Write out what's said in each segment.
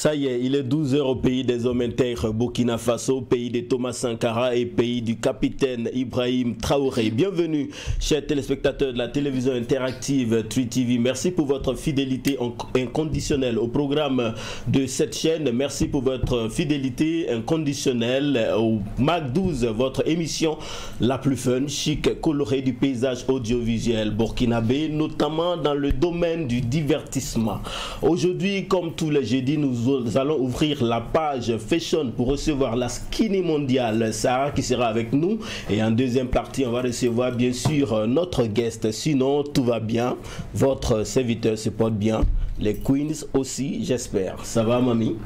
Ça y est, il est 12 h au pays des hommes intègres, Burkina Faso, pays de Thomas Sankara et pays du capitaine Ibrahim Traoré. Bienvenue, chers téléspectateurs de la télévision interactive 3TV. Merci pour votre fidélité inconditionnelle au programme de cette chaîne. Merci pour votre fidélité inconditionnelle au MAC 12, votre émission la plus fun, chic, colorée du paysage audiovisuel burkinabé, notamment dans le domaine du divertissement. Aujourd'hui, comme tous les jeudis, nous allons ouvrir la page Fashion pour recevoir la skinny mondiale Sarah qui sera avec nous. Et en deuxième partie, on va recevoir bien sûr notre guest. Sinon, tout va bien. Votre serviteur se porte bien. Les queens aussi, j'espère. Ça va, mamie?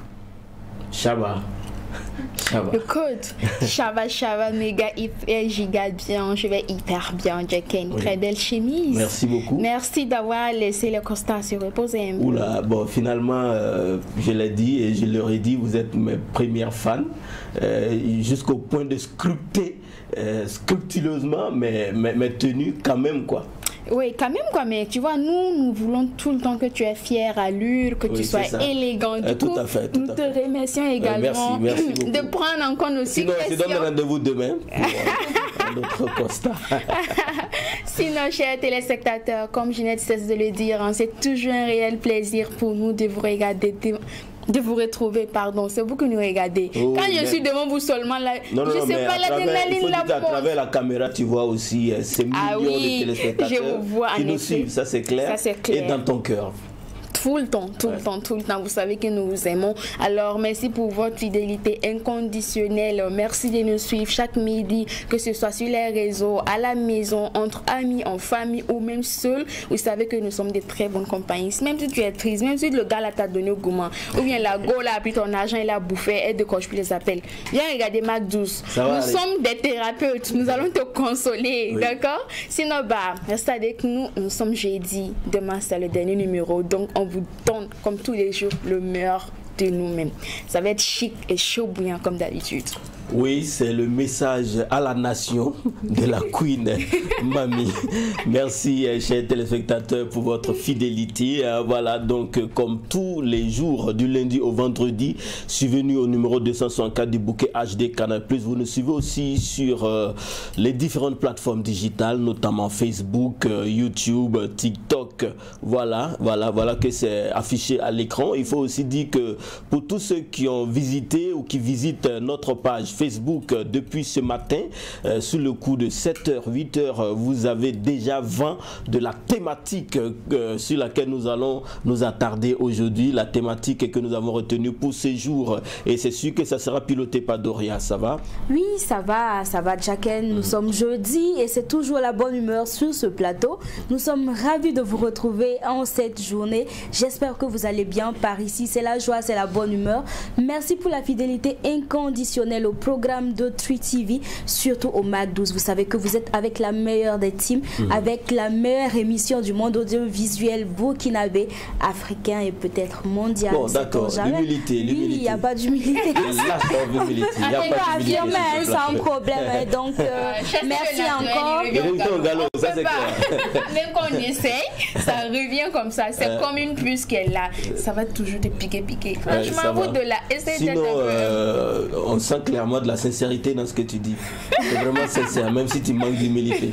Chaba. Écoute, Chava, méga, hyper, giga bien, je vais hyper bien, Jack, une très belle chemise. Merci beaucoup. Merci d'avoir laissé le constat se reposer. Oula, bon, finalement, je l'ai dit et je leur ai dit, vous êtes mes premières fans, jusqu'au point de scruter scrupuleusement mes tenues quand même, quoi. Oui, quand même, quoi, mais tu vois, nous voulons tout le temps que tu aies fière allure, que tu sois élégant. Du coup, nous te remercions également merci de prendre en compte aussi. Sinon, je donne rendez-vous demain pour notre constat. Sinon, chers téléspectateurs, comme Ginette cesse de le dire, hein, c'est toujours un réel plaisir pour nous de vous regarder. De vous retrouver, pardon, c'est vous que nous regardez. Oh, quand je suis devant vous seulement, là, je ne sais pas l'adrénaline, la à travers la caméra, tu vois aussi ces millions de téléspectateurs je vous vois, qui nous suivent, ça c'est clair. Et dans ton cœur. Tout le temps, vous savez que nous vous aimons. Alors, merci pour votre fidélité inconditionnelle. Merci de nous suivre chaque midi, que ce soit sur les réseaux, à la maison, entre amis, en famille ou même seul. Vous savez que nous sommes des très bonnes compagnies. Même si tu es triste, même si le gars t'a donné au gourmand, ou bien la go a pris ton argent, il a bouffé, aide de quoi je les appelle. Viens regarder Mac 12. Nous sommes des thérapeutes, nous allons te consoler, d'accord? Sinon, reste avec nous, nous sommes jeudi. Demain, c'est le dernier numéro, donc on vous donne comme tous les jours le meilleur de nous-mêmes. Ça va être chic et chaud bouillant comme d'habitude. Oui, c'est le message à la nation de la Queen Mamie. Merci, chers téléspectateurs, pour votre fidélité. Voilà, donc, comme tous les jours, du lundi au vendredi, suivez-nous au numéro 264 du bouquet HD Canal+. Vous nous suivez aussi sur les différentes plateformes digitales, notamment Facebook, YouTube, TikTok. Voilà que c'est affiché à l'écran. Il faut aussi dire que pour tous ceux qui ont visité ou qui visitent notre page Facebook depuis ce matin, sous le coup de 7h, 8h, vous avez déjà 20 de la thématique sur laquelle nous allons nous attarder aujourd'hui, la thématique que nous avons retenue pour ces jours. Et c'est sûr que ça sera piloté par Doria, ça va? Oui, ça va, Jacken. Nous sommes jeudi et c'est toujours la bonne humeur sur ce plateau. Nous sommes ravis de vous retrouver en cette journée. J'espère que vous allez bien par ici. C'est la joie, c'est la bonne humeur. Merci pour la fidélité inconditionnelle au programme de 3TV, surtout au MAC 12. Vous savez que vous êtes avec la meilleure des teams, avec la meilleure émission du monde audiovisuel burkinabé, africain et peut-être mondial. Bon, d'accord, l'humilité. Oui, il n'y a pas d'humilité. Sans problème. Donc, merci encore. Même quand on essaye, ça revient comme ça. C'est comme une puce qu'elle a. Ça va toujours te piquer. Franchement, vous de la sinon, on sent clairement de la sincérité dans ce que tu dis. C'est vraiment sincère, même si tu manques d'humilité.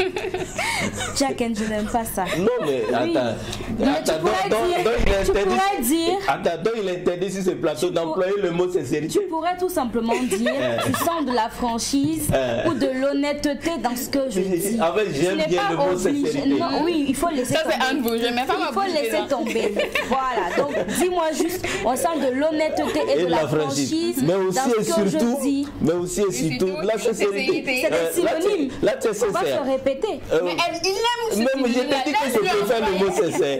Jack, je n'aime pas ça. Non, mais attends. Donc il est interdit sur ce plateau d'employer le mot sincérité. Tu pourrais tout simplement dire tu sens de la franchise ou de l'honnêteté dans ce que je dis. En fait, j'aime bien le mot sincérité. Non, oui, il faut laisser tomber. Ça, c'est un vous. Il faut laisser tomber. Voilà. Donc, dis-moi juste, on sent de l'honnêteté et de la franchise mais aussi dans ce que je dis. Mais aussi et surtout la sincérité. C'est des synonymes. Là, tu es sincère. On va se répéter. Mais il aime même je te dis que je préfère le mot sincère.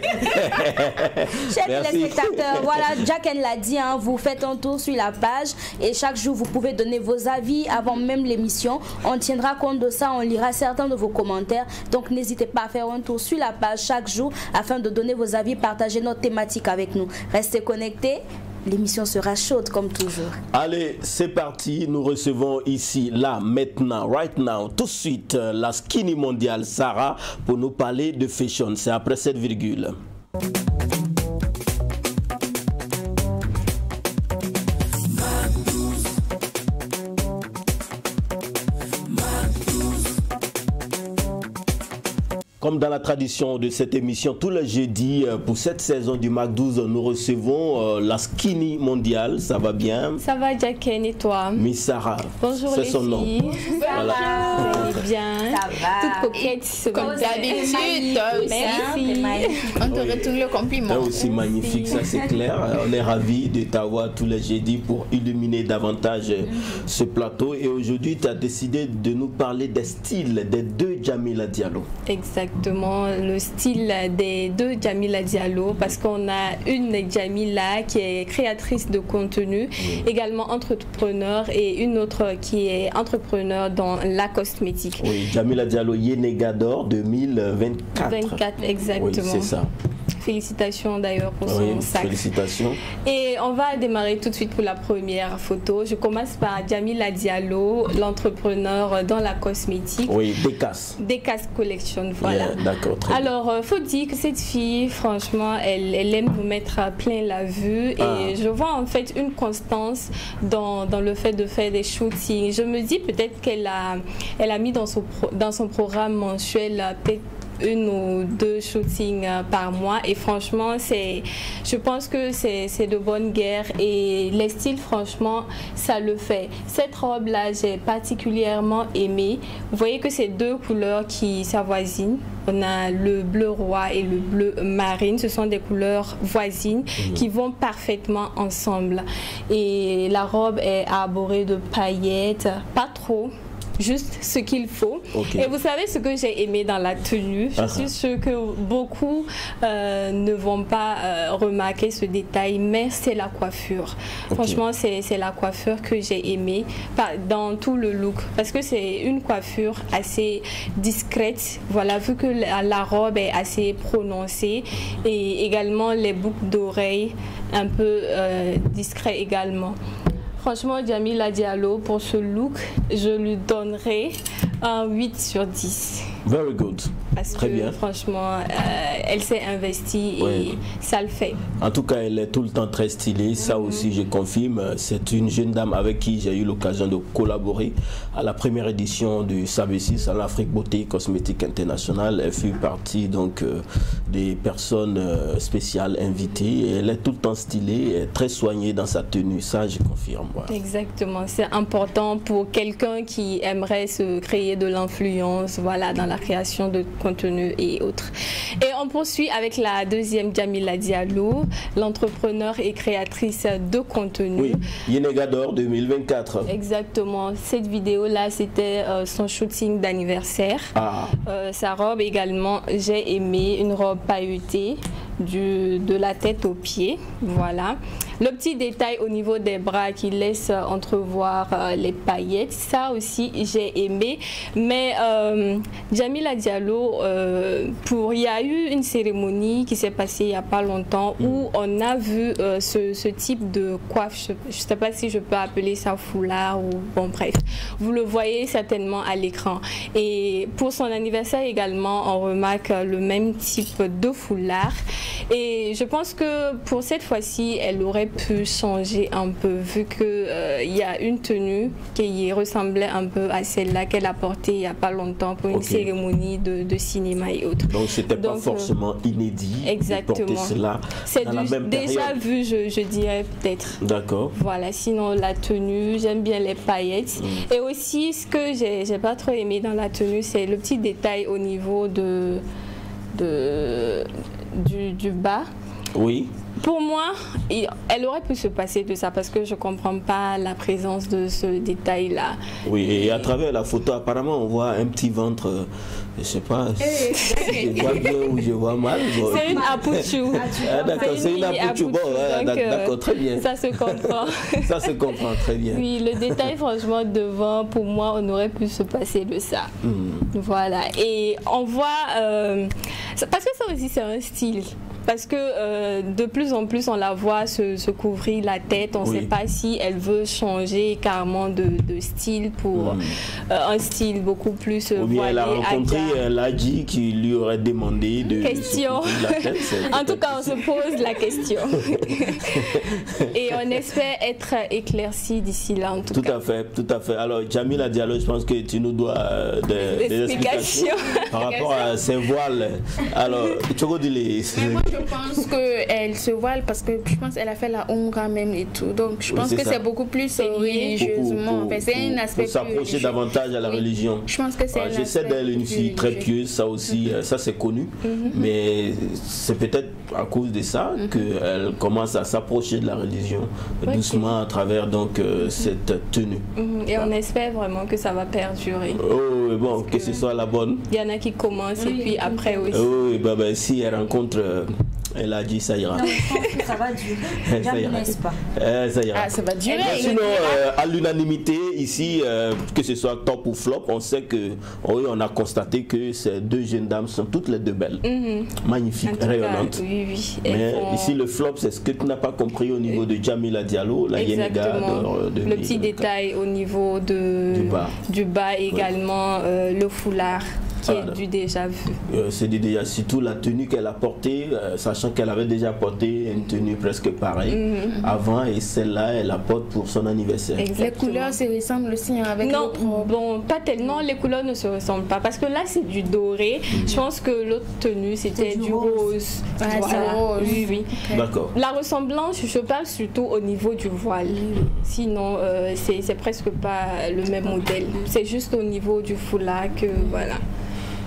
Chers téléspectateurs, voilà, Jack l'a dit, hein, vous faites un tour sur la page et chaque jour vous pouvez donner vos avis avant même l'émission. On tiendra compte de ça, on lira certains de vos commentaires. Donc n'hésitez pas à faire un tour sur la page chaque jour afin de donner vos avis, partager notre thématique avec nous. Restez connectés. L'émission sera chaude comme toujours. Allez, c'est parti. Nous recevons ici, là, maintenant, right now, tout de suite, la skinny mondiale Sarah pour nous parler de fashion. C'est après cette virgule. Comme dans la tradition de cette émission, tous les jeudis, pour cette saison du Mac 12, nous recevons la skinny mondiale. Ça va bien? Ça va, Jacken, et toi? Miss Sarah. Bonjour les son nom. filles. Voilà. Vous allez bien? Ça va. Toute coquette. Comme d'habitude, Merci. on te retourne le compliment. C'est aussi magnifique, ça c'est clair. On est ravis de t'avoir tous les jeudis pour illuminer davantage ce plateau. Et aujourd'hui, tu as décidé de nous parler des styles des deux Djamila Diallo. Exactement, le style des deux Djamila Diallo, parce qu'on a une Djamila qui est créatrice de contenu, également entrepreneur, et une autre qui est entrepreneur dans la cosmétique. Oui, Djamila Diallo Yenegador 2024. 24, exactement. Oui, c'est ça. Félicitations d'ailleurs pour son sac. Félicitations. Et on va démarrer tout de suite pour la première photo. Je commence par Djamila Diallo, l'entrepreneur dans la cosmétique. Oui, Decas. Decas Collection, voilà. Yeah, d'accord, très bien. Alors, faut dire que cette fille, franchement, elle aime nous mettre à plein la vue. Et je vois en fait une constance dans le fait de faire des shootings. Je me dis peut-être qu'elle a mis dans son programme mensuel peut-être une ou deux shootings par mois, et franchement je pense que c'est de bonne guerre, et les styles franchement ça le fait. Cette robe là j'ai particulièrement aimé. Vous voyez que c'est deux couleurs qui s'avoisinent. On a le bleu roi et le bleu marine, ce sont des couleurs voisines qui vont parfaitement ensemble, et la robe est arborée de paillettes, pas trop, juste ce qu'il faut. Et vous savez ce que j'ai aimé dans la tenue? Je suis sûre que beaucoup ne vont pas remarquer ce détail, mais c'est la coiffure. Franchement, c'est la coiffure que j'ai aimé dans tout le look, parce que c'est une coiffure assez discrète, voilà, vu que la robe est assez prononcée, et également les boucles d'oreilles un peu discrets également. Franchement, Djamila Diallo, pour ce look, je lui donnerai un 8 sur 10. Very good. Parce Très que bien. franchement, elle s'est investie et ça le fait. En tout cas, elle est tout le temps très stylée. Ça aussi, je confirme. C'est une jeune dame avec qui j'ai eu l'occasion de collaborer à la première édition du SABC, à l'Afrique Beauté Cosmétique Internationale. Elle fut partie donc des personnes spéciales invitées. Et elle est tout le temps stylée, et très soignée dans sa tenue. Ça, je confirme. Voilà. Exactement. C'est important pour quelqu'un qui aimerait se créer de l'influence, voilà, dans la création de contenu et autres. Et on poursuit avec la deuxième Djamila Diallo, l'entrepreneur et créatrice de contenu. Oui, Yenegador 2024. Exactement. Cette vidéo-là, c'était son shooting d'anniversaire. Sa robe également, j'ai aimé, une robe pailletée de la tête aux pieds. Voilà. Le petit détail au niveau des bras qui laisse entrevoir les paillettes, ça aussi j'ai aimé. Mais Djamila Diallo, il y a eu une cérémonie qui s'est passée il n'y a pas longtemps où on a vu ce type de coiffe, je ne sais pas si je peux appeler ça foulard ou bon bref, vous le voyez certainement à l'écran. Et pour son anniversaire également, on remarque le même type de foulard. Et je pense que pour cette fois-ci, elle aurait pu changer un peu, vu qu'il y a une tenue qui ressemblait un peu à celle-là qu'elle a portée il n'y a pas longtemps pour une cérémonie de cinéma et autres. Donc c'était pas forcément inédit. Exactement. C'est déjà vu, je dirais peut-être. D'accord. Voilà, sinon la tenue, j'aime bien les paillettes. Et aussi, ce que j'ai pas trop aimé dans la tenue, c'est le petit détail au niveau du bas. Oui. Pour moi, elle aurait pu se passer de ça, parce que je ne comprends pas la présence de ce détail-là. Oui, et à travers la photo, apparemment, on voit un petit ventre, je ne sais pas, je vois bien ou je vois mal. C'est une apouchou. D'accord, c'est une apouchou. Bon, d'accord, très bien. Ça se comprend. Ça se comprend très bien. Oui, le détail, franchement, devant, pour moi, on aurait pu se passer de ça. Voilà. Et on voit, parce que ça aussi, c'est un style. parce que de plus en plus on la voit se couvrir la tête, on ne sait pas si elle veut changer carrément de style pour un style beaucoup plus voilé. Ou bien elle a rencontré un Ladji qui lui aurait demandé de question. Se la tête. En tout cas, on se pose la question. Et on espère être éclairci d'ici là, en tout cas. Tout à fait. Alors, Djamila Diallo, je pense que tu nous dois des explications par rapport à ces voiles. Alors, moi, je pense qu'elle se voile parce que je pense qu'elle a fait la Umrah même et tout. Donc, je pense que c'est beaucoup plus religieusement. C'est un aspect pour s'approcher davantage à la religion. Je pense que c'est je sais d'elle une fille très pieuse, ça aussi, ça c'est connu. Mais c'est peut-être à cause de ça qu'elle commence à s'approcher de la religion doucement à travers donc cette tenue. Et on espère vraiment que ça va perdurer. Oh, bon, que ce soit la bonne. Il y en a qui commencent et puis après aussi. Oui, si elle rencontre, elle a dit ça ira. Non, je pense que ça va durer. Jamais n'est-ce pas. Ça ira. Ça va durer. Sinon, à l'unanimité, ici, que ce soit top ou flop, on sait que, on a constaté que ces deux jeunes dames sont toutes les deux belles. Magnifiques, rayonnantes. Oui. Mais ici, le flop, c'est ce que tu n'as pas compris au niveau de Djamila Diallo, la Yenega. Le petit détail au niveau du bas également, le foulard. Qui est du déjà vu. C'est déjà, surtout la tenue qu'elle a portée, sachant qu'elle avait déjà porté une tenue presque pareille avant, et celle-là, elle la porte pour son anniversaire. Exactement. Les couleurs se ressemblent aussi avec l'autre. Bon, pas tellement, les couleurs ne se ressemblent pas, parce que là, c'est du doré. Je pense que l'autre tenue, c'était du rose. Rose. Oui. D'accord. La ressemblance, je parle surtout au niveau du voile. Sinon, c'est presque pas le même modèle. C'est juste au niveau du foulard que, voilà.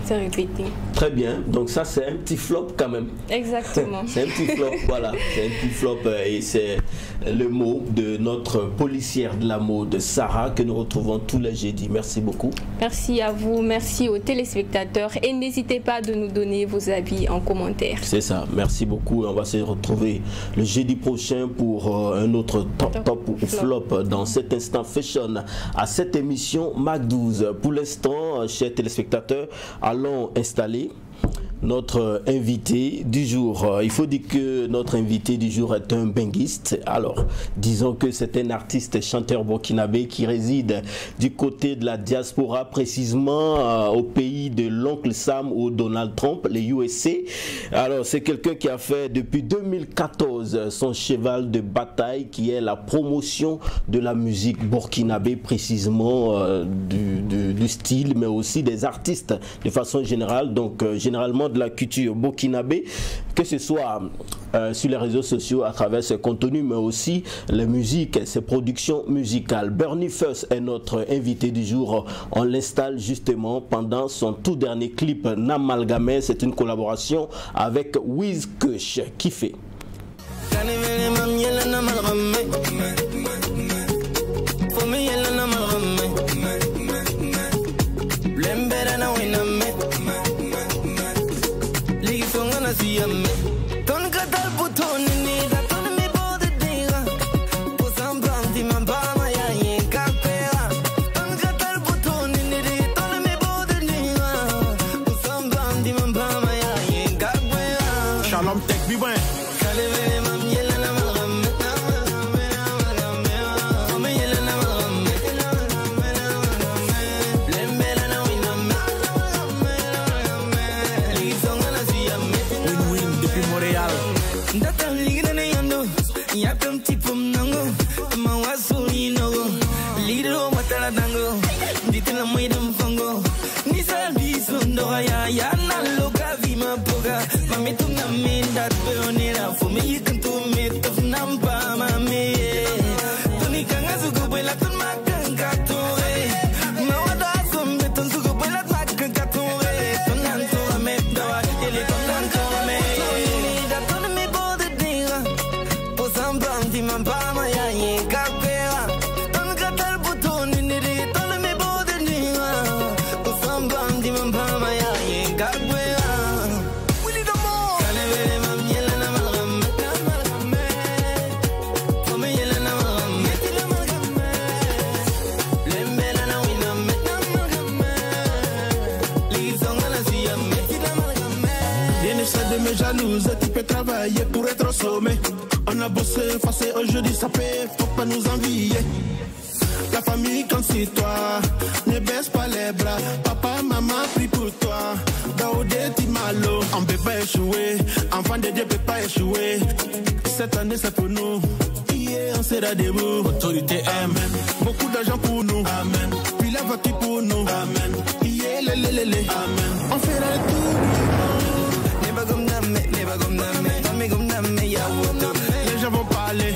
C'est répété. Très bien, donc ça c'est un petit flop quand même. Exactement. C'est un petit flop, voilà. C'est un petit flop et c'est le mot de notre policière de la mode, Sarah, que nous retrouvons tous les jeudis. Merci beaucoup. Merci à vous, merci aux téléspectateurs et n'hésitez pas de nous donner vos avis en commentaire. C'est ça, merci beaucoup. On va se retrouver le jeudi prochain pour un autre top ou flop dans cet instant fashion à cette émission Mac 12. Pour l'instant, chers téléspectateurs, allons installer notre invité du jour. Il faut dire que notre invité du jour est un benguiste. Alors, disons que c'est un artiste chanteur burkinabé qui réside du côté de la diaspora, précisément au pays de l'oncle Sam ou Donald Trump, les USA. Alors, c'est quelqu'un qui a fait depuis 2014 son cheval de bataille, qui est la promotion de la musique burkinabé, précisément du style, mais aussi des artistes de façon générale. Donc, généralement de la culture burkinabé, que ce soit sur les réseaux sociaux à travers ses contenus, mais aussi les musiques, ses productions musicales. Bernie First est notre invité du jour. On l'installe justement pendant son tout dernier clip Namalgamé. C'est une collaboration avec Wiz Kush. Kiffé. Shalom Tech Bibouin. Ya na loka vima poga mami tunga minda peonera essaie de me jalouser, tu peux travailler pour être au sommet. On a bossé, forcé, aujourd'hui ça paie, faut pas nous envier. La famille compte sur toi, ne baisse pas les bras. Papa, maman prie pour toi. Daoudé, Timalo, on peut pas échouer. Enfant de Dieu peut pas échouer. Cette année c'est pour nous. Yeah, on sera debout. Autorité, amen. Beaucoup d'argent pour nous, amen. Puis la voiture pour nous, amen. Yeah, lélé, amen. On fera le tour. Les gens vont parler,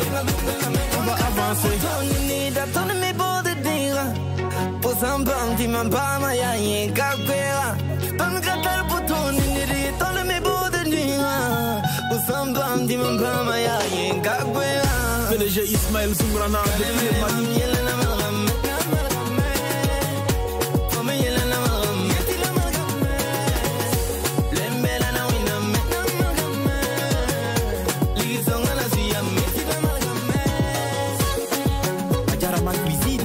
on va avancer. PDG Ismaël Zoumrana depuis le Mali.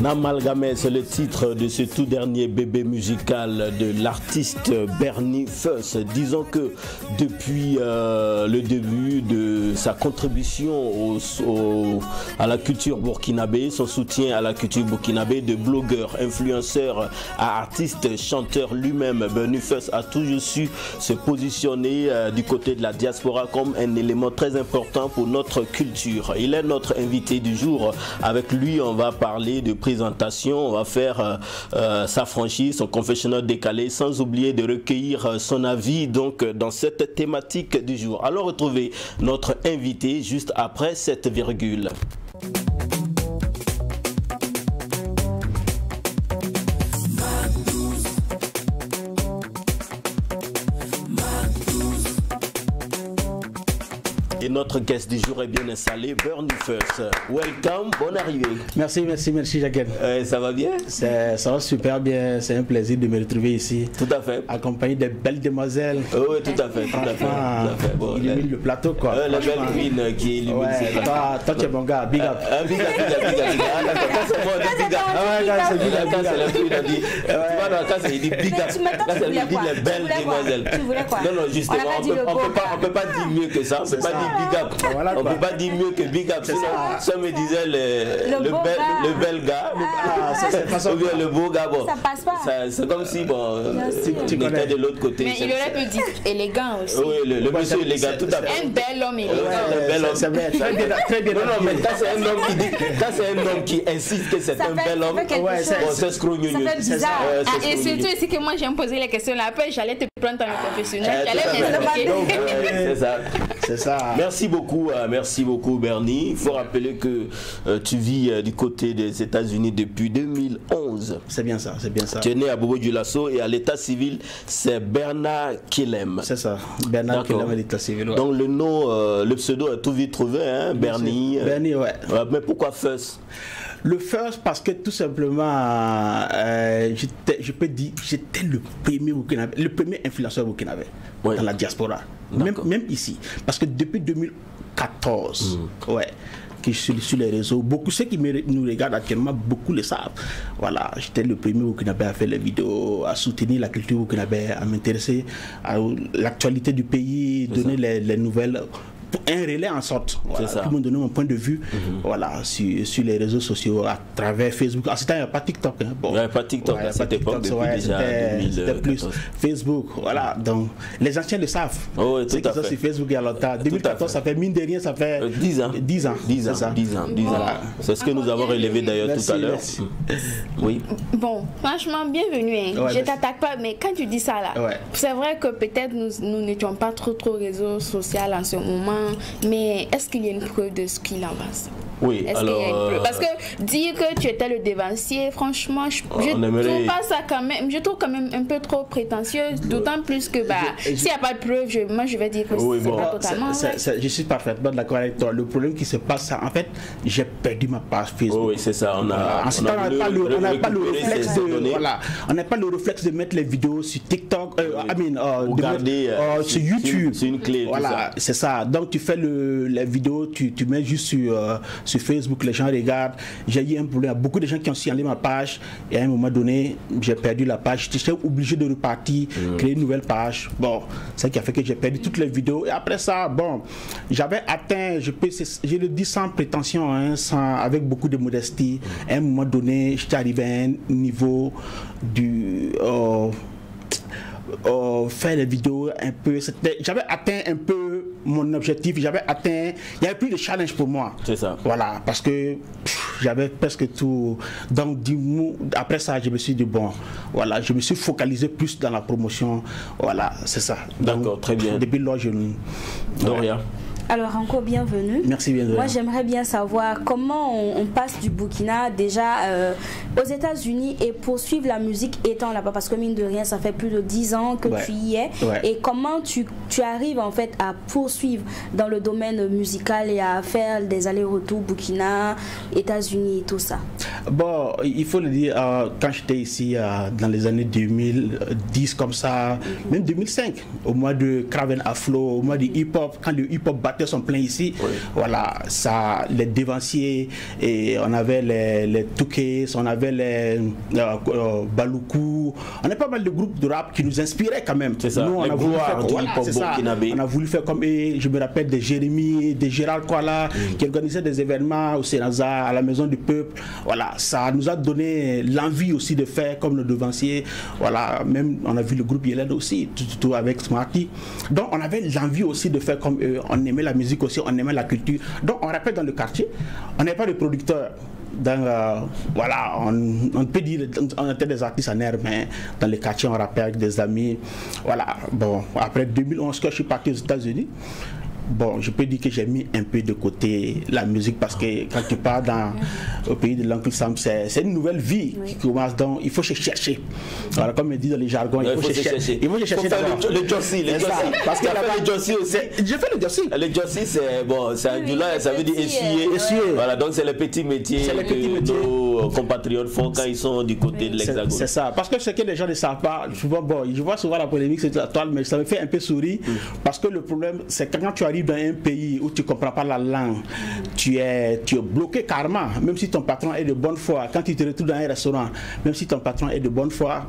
N'amalgamé, c'est le titre de ce tout dernier bébé musical de l'artiste Bernie Fuss. Disons que depuis le début de sa contribution à la culture burkinabé, son soutien à la culture burkinabé, de blogueur, influenceur à artiste, chanteur lui-même, Bernie Fuss a toujours su se positionner du côté de la diaspora comme un élément très important pour notre culture. Il est notre invité du jour. Avec lui, on va parler de présentation, on va faire sa franchise, son confessionnal décalé, sans oublier de recueillir son avis donc dans cette thématique du jour. Alors retrouvez notre invité juste après cette virgule. Et notre guest du jour est bien installé, Bernie Fuss. Welcome, bonne arrivée. Merci Jacques. Ça va bien? Ça va super bien, c'est un plaisir de me retrouver ici. Tout à fait. Accompagné des belles demoiselles. Oui, tout à fait. Bon, illumine le plateau quoi. La belle queen qui illumine. Ouais, toi tu es mon gars, big up. Big up. Quand c'est moi, big up. Quand c'est la queen, il dit. Tu vois, dans la case, il dit big up. Quand il dit les belles demoiselles. Tu voulais quoi? Non, justement, on peut pas dire mieux que ça. On peut pas dire big up. Voilà, on peut pas dire mieux que big up. Ça me disait le bel gars. Ou bien le beau gars. Bon, ça passe pas. C'est comme si tu étais de l'autre côté. Mais il aurait pu dire élégant aussi. Oui, le monsieur élégant, tout à fait. Un bel homme élégant. Un bel homme. C'est bien, très bien. Non, mais quand c'est un homme qui dit, quand c'est un homme qui insiste que c'est un bel homme, c'est scrogneux. Ça fait bizarre. Et surtout ici que moi j'aime poser les questions là. Après j'allais te prendre dans le professionnel. C'est ça. C'est ça. Merci beaucoup Bernie. Il faut rappeler que tu vis du côté des États-Unis depuis 2011. C'est bien ça. Tu es né à Bobo-Dioulasso et à l'état civil, c'est Bernard Kilem. C'est ça, Bernard Kilem à l'état civil. Ouais. Donc le nom, le pseudo est tout vite trouvé, hein, Bernie. Bernie, ouais. Mais pourquoi Fuss? Le first parce que tout simplement, je peux dire, j'étais le premier influenceur burkinabé dans la diaspora, même ici. Parce que depuis 2014, que je suis sur les réseaux, beaucoup ceux qui nous regardent actuellement, beaucoup le savent. Voilà, j'étais le premier burkinabé à faire les vidéos, à soutenir la culture burkinabé, à m'intéresser à l'actualité du pays, donner les nouvelles. Un relais en sorte, voilà, tout le monde donne mon point de vue sur les réseaux sociaux à travers Facebook. En ce temps il n'y a pas TikTok, hein. Bon, il n'y avait pas TikTok à cette époque, c'était plus Facebook, voilà. Donc les anciens le savent. Ceux qui sont sur Facebook il y a longtemps. 2014 ça fait mine de rien, ça fait 10 ans. 10 ans. Voilà. C'est ce que nous avons relevé d'ailleurs tout à l'heure. Oui. Bon, franchement bienvenue, hein. Je t'attaque pas, mais quand tu dis ça là, c'est vrai que peut-être nous n'étions pas trop réseaux sociaux en ce moment. Mais est-ce qu'il y a une preuve de ce qu'il en passe? Oui, alors... Parce que dire que tu étais le dévancier, franchement, je trouve pas ça quand même, je trouve quand même un peu trop prétentieux, d'autant plus que s'il n'y a pas de preuve, moi je vais dire que c'est pas totalement... Je suis parfaitement d'accord avec toi. Le problème qui se passe, en fait, j'ai perdu ma page Facebook. Oui, c'est ça. On n'a pas le réflexe de mettre les vidéos sur TikTok, ou garder sur YouTube. C'est une clé. Voilà, c'est ça. Donc tu fais les vidéos, tu mets juste sur Facebook, les gens regardent. J'ai eu un problème. Il y a beaucoup de gens qui ont signalé ma page et à un moment donné, j'ai perdu la page. J'étais obligé de repartir, créer une nouvelle page. Bon, c'est ça qui a fait que j'ai perdu toutes les vidéos. Et après ça, bon, j'avais atteint, je le dis sans prétention, hein, avec beaucoup de modestie. À un moment donné, j'étais arrivé à un niveau du... faire les vidéos un peu, j'avais atteint un peu mon objectif, il y avait plus de challenge pour moi. C'est ça. Voilà, parce que j'avais presque tout. Donc après ça, je me suis dit bon, voilà, je me suis focalisé plus dans la promotion. Voilà, c'est ça. D'accord, très bien. Depuis là, Doria. Alors encore bienvenue. Merci bien. Moi j'aimerais bien savoir comment on passe du Burkina déjà aux États-Unis et poursuivre la musique étant là-bas, parce que mine de rien ça fait plus de 10 ans que tu y es. Et comment tu arrives en fait à poursuivre dans le domaine musical et à faire des allers-retours Burkina, États-Unis et tout ça? Bon, il faut le dire, quand j'étais ici dans les années 2010 comme ça, même 2005, au mois de Craven Afro, au mois du hip-hop, quand le hip-hop battait son plein ici, voilà, ça, les dévanciers, et on avait les Touquets, on avait les Baloukou, on a pas mal de groupes de rap qui nous inspiraient quand même. C'est ça, nous, on a voulu faire comme eux. Je me rappelle de Jérémy, de Gérald Kouala, qui organisaient des événements au Sénaza, à la Maison du Peuple. Voilà, ça nous a donné l'envie aussi de faire comme le devancier. Voilà, même on a vu le groupe Yeled aussi, tout avec Smarty. Donc on avait l'envie aussi de faire comme eux. On aimait la musique aussi, on aimait la culture. Donc on rappelle dans le quartier, on n'est pas de producteurs. Voilà, on peut dire on était des artistes en air, mais dans les quartiers on rappelle avec des amis. Voilà, bon, après 2011 que je suis parti aux États-Unis, bon, je peux dire que j'ai mis un peu de côté la musique, parce que quand tu pars au pays de l'Oncle Sam, c'est une nouvelle vie qui commence, donc il faut se chercher. Voilà, comme on dit dans les jargons, il faut se chercher. Il faut se chercher le Jossi, parce qu'il a fait le Jossi aussi. J'ai fait le Jossi. Le Jossi, c'est bon, c'est angulaire, ça veut dire essuyer. Voilà, donc c'est les petits métiers que nos compatriotes font quand ils sont du côté de l'Hexagone. C'est ça, parce que ce que les gens ne savent pas, souvent, bon, je vois souvent la polémique sur la toile, mais ça me fait un peu sourire, parce que le problème, c'est que quand tu arrives dans un pays où tu ne comprends pas la langue, tu es bloqué carrément, même si ton patron est de bonne foi. Quand tu te retrouves dans un restaurant, même si ton patron est de bonne foi,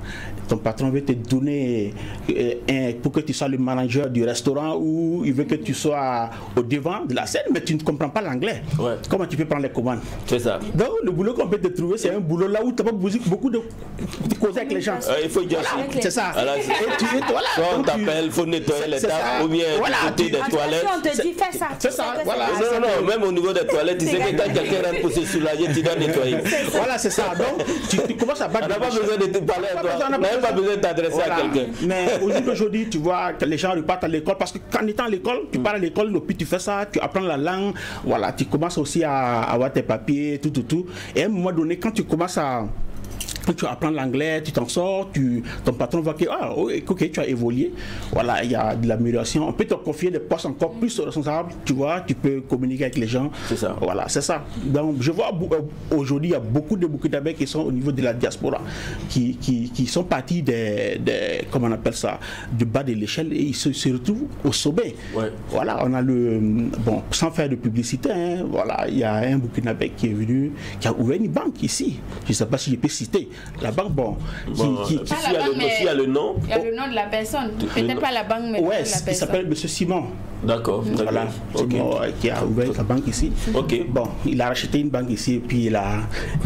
ton patron veut te donner pour que tu sois le manager du restaurant, ou il veut que tu sois au devant de la scène, mais tu ne comprends pas l'anglais. Comment tu peux prendre les commandes? C'est ça. Donc le boulot qu'on peut te trouver, c'est un boulot là où tu n'as pas beaucoup de causer avec les gens. Il faut dire c'est ça. Voilà, soit on t'appelle, il faut nettoyer les tables, ou bien du côté des toilettes. On te dit fais ça. C'est ça, voilà. Non, même au niveau des toilettes, tu sais que quand quelqu'un rentre pour se soulager, tu dois nettoyer. Voilà, c'est ça. Donc, tu commences à battre. On n'a pas besoin de te parler à toi. On n'a même pas besoin de t'adresser à quelqu'un. Mais aujourd'hui, tu vois que les gens repartent à l'école, parce que quand étant à l'école, tu pars à l'école, puis tu fais ça, tu apprends la langue, voilà, tu commences aussi à avoir tes papiers, tout. Et à un moment donné, quand tu commences à... Quand tu apprends l'anglais, tu t'en sors, ton patron voit que ok, tu as évolué, voilà, il y a de l'amélioration. On peut te confier des postes encore plus responsables, tu vois, tu peux communiquer avec les gens. C'est ça. Voilà, c'est ça. Donc je vois aujourd'hui, il y a beaucoup de Burkinabés qui sont au niveau de la diaspora, qui sont partis comment on appelle ça, du bas de l'échelle, et ils se retrouvent au sommet. Voilà, on a bon, sans faire de publicité, hein, voilà, il y a un Burkinabé qui est venu, qui a ouvert une banque ici. Je ne sais pas si je peux citer. La banque, bon, il y a le nom. Il y a le nom de la personne. Peut-être pas la banque, mais le nom de la personne. Il s'appelle M. Simon. D'accord. Voilà, qui a ouvert sa banque ici. Bon, il a racheté une banque ici et puis il a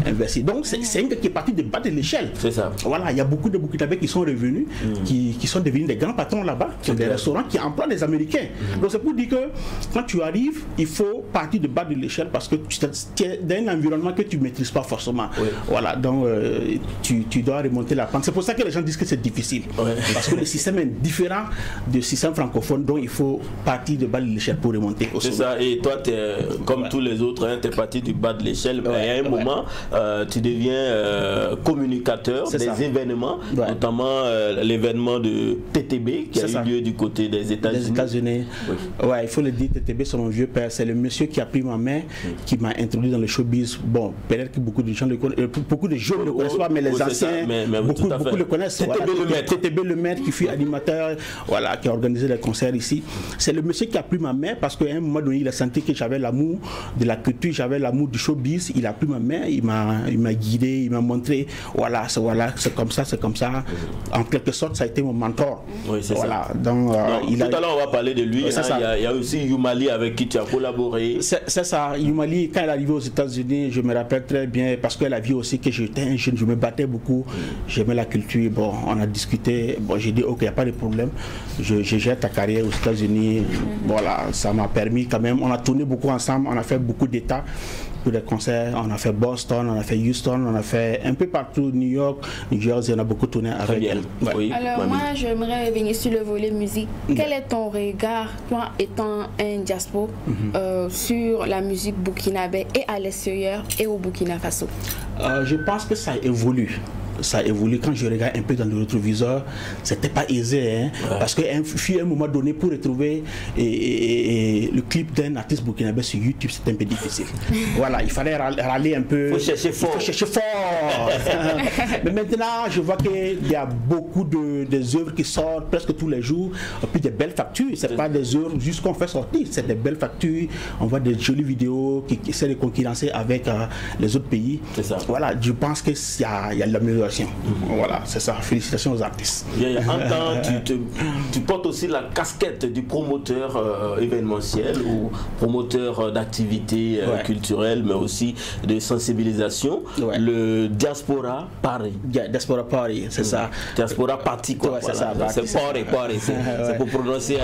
investi. Donc c'est un gars qui est parti de bas de l'échelle. C'est ça. Voilà, il y a beaucoup de Burkinabés qui sont revenus, qui sont devenus des grands patrons là-bas, qui ont des restaurants, qui emploient des Américains. Donc c'est pour dire que quand tu arrives, il faut partir de bas de l'échelle, parce que tu es dans un environnement que tu ne maîtrises pas forcément. Voilà, donc tu dois remonter la pente. C'est pour ça que les gens disent que c'est difficile. Parce que le système est différent du système francophone, donc il faut partir de bas de l'échelle pour remonter au sommet. C'est ça, et toi, comme tous les autres, tu es parti du bas de l'échelle, mais à un moment, tu deviens communicateur des événements, notamment l'événement de TTB qui a eu lieu du côté des États-Unis. Ouais, il faut le dire, TTB, c'est mon vieux père, c'est le monsieur qui a pris ma main, qui m'a introduit dans le showbiz. Bon, peut-être que beaucoup de gens beaucoup de jeunes ne le connaissent pas, mais les anciens, beaucoup le connaissent. TTB le maître qui fut animateur, voilà, qui a organisé les concerts ici. C'est le monsieur ce qui a pris ma main, parce qu'à un moment donné, il a senti que j'avais l'amour de la culture, j'avais l'amour du showbiz. Il a pris ma main, il m'a guidé, il m'a montré, voilà, c'est comme ça, c'est comme ça. En quelque sorte, ça a été mon mentor. Oui, c'est voilà. ça. Donc, tout à l'heure, on va parler de lui. Il y a aussi Youmali avec qui tu as collaboré. C'est ça. Youmali, quand elle est arrivée aux États-Unis, je me rappelle très bien, parce qu'elle a vu aussi que j'étais un jeune, je me battais beaucoup, j'aimais la culture. Bon, on a discuté, bon, j'ai dit, ok, il n'y a pas de problème, je gère ta carrière aux États-Unis. Voilà, ça m'a permis quand même, on a tourné beaucoup ensemble, on a fait beaucoup d'états pour des concerts, on a fait Boston, on a fait Houston, on a fait un peu partout, New York, New Jersey, on a beaucoup tourné avec elle. Ouais. Oui, alors moi, j'aimerais revenir sur le volet musique. Quel est ton regard, toi étant un diaspora, sur la musique burkinabé et à l'extérieur et au Burkina Faso? Je pense que ça évolue. Ça évolue. Quand je regarde un peu dans le rétroviseur, c'était pas aisé, hein, parce qu'à un moment donné, pour retrouver le clip d'un artiste burkinabé sur YouTube, c'était un peu difficile. Voilà, il fallait râler un peu. Il faut chercher fort. Mais maintenant, je vois qu'il y a beaucoup des œuvres qui sortent presque tous les jours, et puis des belles factures. C'est pas des œuvres juste qu'on fait sortir, c'est des belles factures. On voit des jolies vidéos qui essaient de concurrencer avec les autres pays. C'est ça. Voilà, je pense qu'il y a de l'amélioration. Voilà, c'est ça. Félicitations aux artistes. En temps, tu portes aussi la casquette du promoteur événementiel ou promoteur d'activités culturelles, mais aussi de sensibilisation. Ouais. Le Diaspora Paris. Diaspora Paris, c'est ça. Diaspora Party, quoi. Ouais, voilà. C'est Paris. C'est pour prononcer.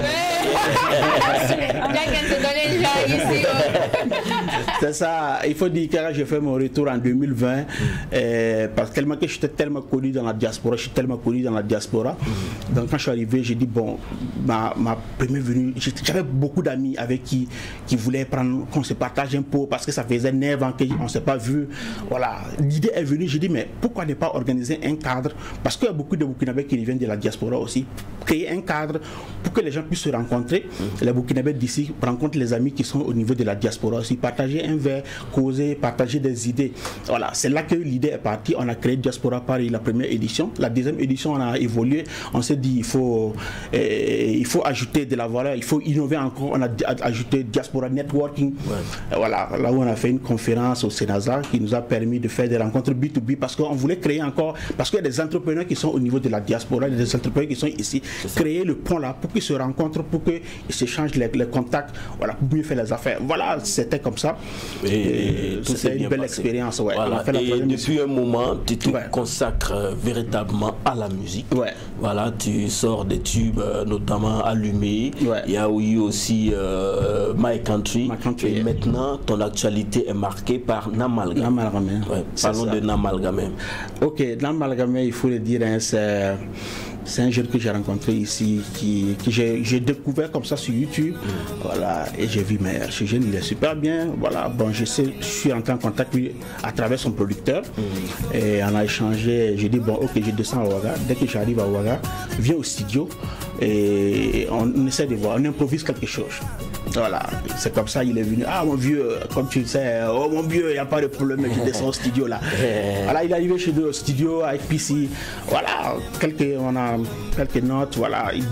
C'est ça. Il faut dire que j'ai fait mon retour en 2020 parce que j'étais tellement connu dans la diaspora, Donc quand je suis arrivé, j'ai dit bon, ma première venue, j'avais beaucoup d'amis avec qui voulaient qu'on se partage un pot parce que ça faisait 9 ans qu'on ne s'est pas vu. Voilà, l'idée est venue, j'ai dit mais pourquoi ne pas organiser un cadre, parce qu'il y a beaucoup de Burkinabés qui viennent de la diaspora aussi, créer un cadre pour que les gens puissent se rencontrer. Les Burkinabés d'ici rencontrent les amis qui sont au niveau de la diaspora aussi, partager un verre, causer, partager des idées. Voilà, c'est là que l'idée est partie. On a créé Diaspora Paris, la première édition. La deuxième édition, on a évolué. On s'est dit il faut ajouter de la valeur, il faut innover encore. On a ajouté Diaspora Networking. Voilà, là où on a fait une conférence au Sénazar qui nous a permis de faire des rencontres B2B parce qu'on voulait créer encore, parce qu'il y a des entrepreneurs qui sont au niveau de la diaspora, des entrepreneurs qui sont ici, créer le pont là pour qu'ils se rencontrent, pour qu'ils s'échangent les contacts, voilà, pour mieux faire les affaires. Voilà, c'était comme ça. Et c'était une belle expérience. Ouais. Voilà. Et depuis un moment, tu te consacres véritablement à la musique. Voilà, tu sors des tubes, notamment Allumé. Il y a eu aussi My Country. Et maintenant, ton actualité est marquée par Namalgamé. Parlons de Namalgamé. Ok, Namalgamé, il faut le dire, hein, c'est un jeune que j'ai rencontré ici, que j'ai découvert comme ça sur YouTube. Voilà, et j'ai vu, mais ce jeune, il est super bien. Voilà, bon, je suis entré en contact lui, à travers son producteur. Et on a échangé. J'ai dit, bon, ok, je descends à Ouaga. Dès que j'arrive à Ouaga, viens au studio et on essaie de voir, on improvise quelque chose. Voilà, c'est comme ça, il est venu. Ah, mon vieux, comme tu le sais, oh mon vieux, il n'y a pas de problème, je descends au studio là. Voilà, il est arrivé chez nous au studio avec PC. Voilà, on a quelques notes, voilà, il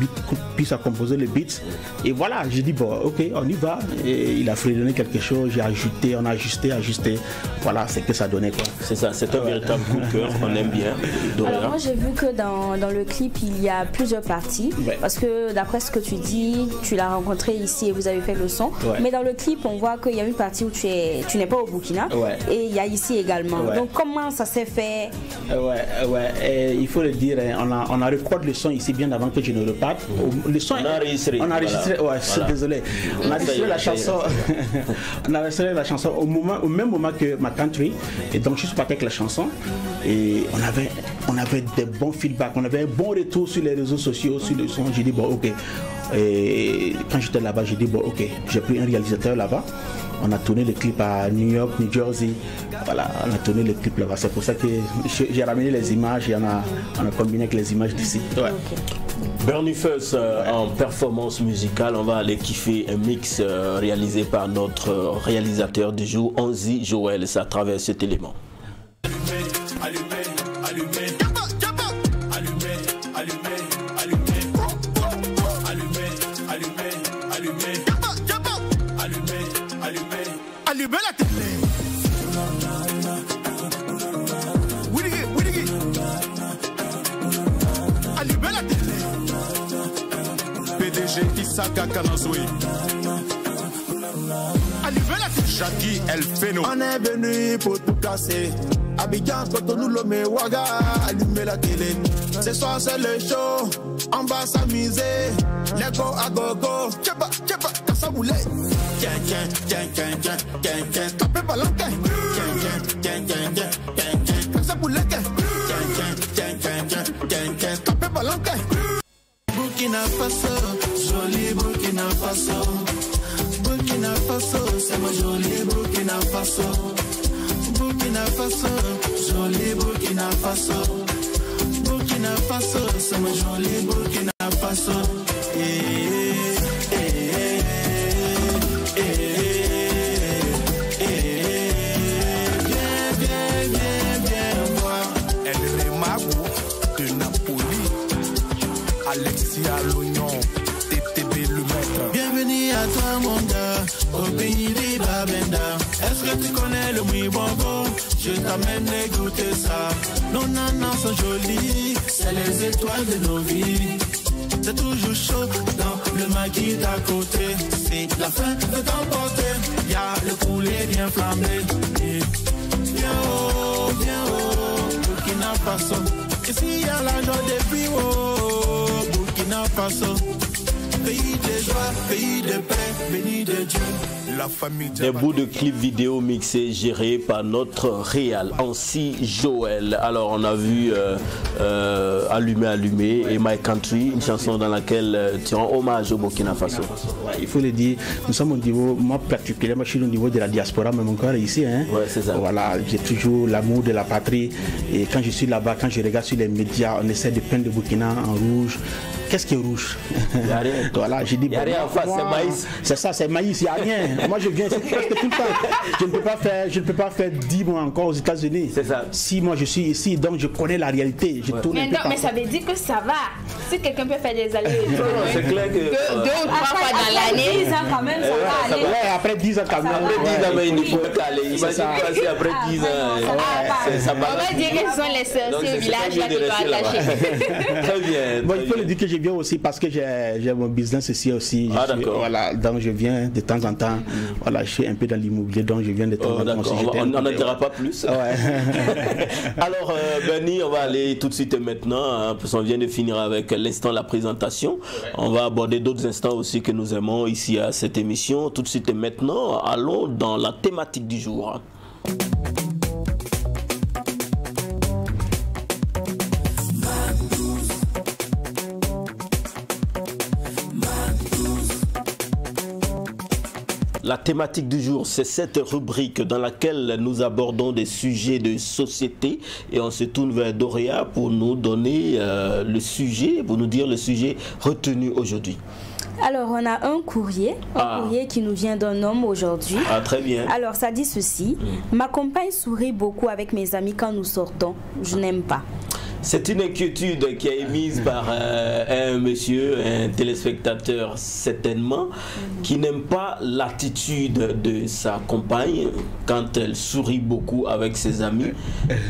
puisse à composer les beats. Et voilà, j'ai dit, bon, ok, on y va. Et il a fredonné quelque chose, j'ai ajouté, on a ajusté. Voilà, c'est que ça donnait quoi. C'est ça, c'est un véritable coup de cœur, on aime bien. Alors moi j'ai vu que dans le clip il y a plusieurs parties, parce que d'après ce que tu dis, tu l'as rencontré ici et vous avez fait le son, mais dans le clip on voit qu'il y a une partie où tu n'es pas au Burkina, et il y a ici également. Donc comment ça s'est fait? Et il faut le dire, on a recordé le son ici bien avant que je ne reparte. Le son, on a enregistré. Je suis désolé. On a enregistré la chanson. On a enregistré la chanson au même moment que My Country, et donc je suis parti avec la chanson et on avait des bons feedbacks, on avait un bon retour sur les réseaux sociaux sur le son. J'ai dit bon ok, et quand j'étais là-bas j'ai dit bon ok, j'ai pris un réalisateur là-bas. On a tourné le clip à New York, New Jersey. Voilà, on a tourné le clip là-bas. C'est pour ça que j'ai ramené les images et on a combiné avec les images d'ici. Bernie Fuss en performance musicale, on va aller kiffer un mix réalisé par notre réalisateur du jour, Onzi Joël. Ça traverse cet élément. Allumez la télé. Allumez la télé. PDG Isaka Kanazoui. Allumez la télé. Jackie El Feno. On est venu pour tout casser. Abidjan, Cotonou, Lomé, Ouaga. Allumez la télé. Ce soir c'est le show. On va s'amuser. Lego à gogo. Tcheba, tcheba, Kassaboulé. Tiens, tiens, tiens, tiens, tiens, tiens, tiens. Tapez pas l'enquête. Tiens, tiens, tiens, tiens, tiens, tiens, tiens. Kassaboulé. Tiens, tiens, tiens, tiens, tiens, tiens, tiens. Tapez pas l'enquête. Burkina Faso, joli Burkina Faso. Burkina Faso, c'est mon joli Burkina Faso. Burkina Faso, joli Burkina Faso. Burkina Faso, c'est mon joli Burkina Faso. Alexia l'oignon, TTB le maître. Bienvenue à toi mon gars, au pays des Babenda. Est-ce que tu connais le Mouibongo? Je t'amène à goûter ça. Nos nanas sont jolies, c'est les étoiles de nos vies. C'est toujours chaud dans le maquis d'à côté. C'est la fin de t'emporter, y'a le poulet bien flambé. Viens haut, Burkina Faso. Ici y'a l'argent des filles, Burkina Faso, pays de joie, pays de paix, béni de Dieu. La famille des bouts de clips vidéo mixés gérés par notre réal Ansi Joël. Alors on a vu Allumé et My Country, une chanson dans laquelle tu rends hommage au Burkina Faso. Ouais, il faut le dire, nous sommes au niveau, moi particulièrement je suis au niveau de la diaspora, même encore ici. Hein. Ouais, c'est ça. Voilà, j'ai toujours l'amour de la patrie et quand je suis là-bas, quand je regarde sur les médias, on essaie de peindre le Burkina en rouge. Qu'est-ce qui est rouge? Il n'y a rien. Voilà, j'ai dit, il n'y a rien en face, c'est maïs. C'est ça, c'est maïs, il n'y a rien. Moi je viens presque tout le temps. Je ne peux pas faire 10 mois encore aux États-Unis. C'est ça. 6 mois je suis ici, donc je connais la réalité. Je tourne mais ça veut dire que ça va. Si quelqu'un peut faire des allers c'est clair que 2 ou 3 fois dans l'année, 10 ans quand même, ça va aller. Ouais, après 10 ans quand même. Après 10 ans, mais il ne faut pas aller. Imagine passer après 10 ans. On va dire que ce sont les sorciers au village là qui doivent attacher. Très bien. Bon, il faut le dire que je viens aussi parce que j'ai mon business ici aussi. Ah d'accord. Voilà, donc je viens de temps en temps. Voilà, je suis un peu dans l'immobilier, donc je viens de temps en temps. On n'en dira pas plus. Ouais. Alors, Benny, on va aller tout de suite maintenant, hein, parce qu'on vient de finir avec l'instant la présentation. On va aborder d'autres instants aussi que nous aimons ici à cette émission. Tout de suite et maintenant, allons dans la thématique du jour. La thématique du jour, c'est cette rubrique dans laquelle nous abordons des sujets de société et on se tourne vers Doria pour nous donner le sujet, pour nous dire le sujet retenu aujourd'hui. Alors, on a un courrier qui nous vient d'un homme aujourd'hui. Ah, très bien. Alors, ça dit ceci. Ma compagne sourit beaucoup avec mes amis quand nous sortons. Je n'aime pas. C'est une inquiétude qui est émise par un monsieur, un téléspectateur certainement, qui n'aime pas l'attitude de sa compagne quand elle sourit beaucoup avec ses amis,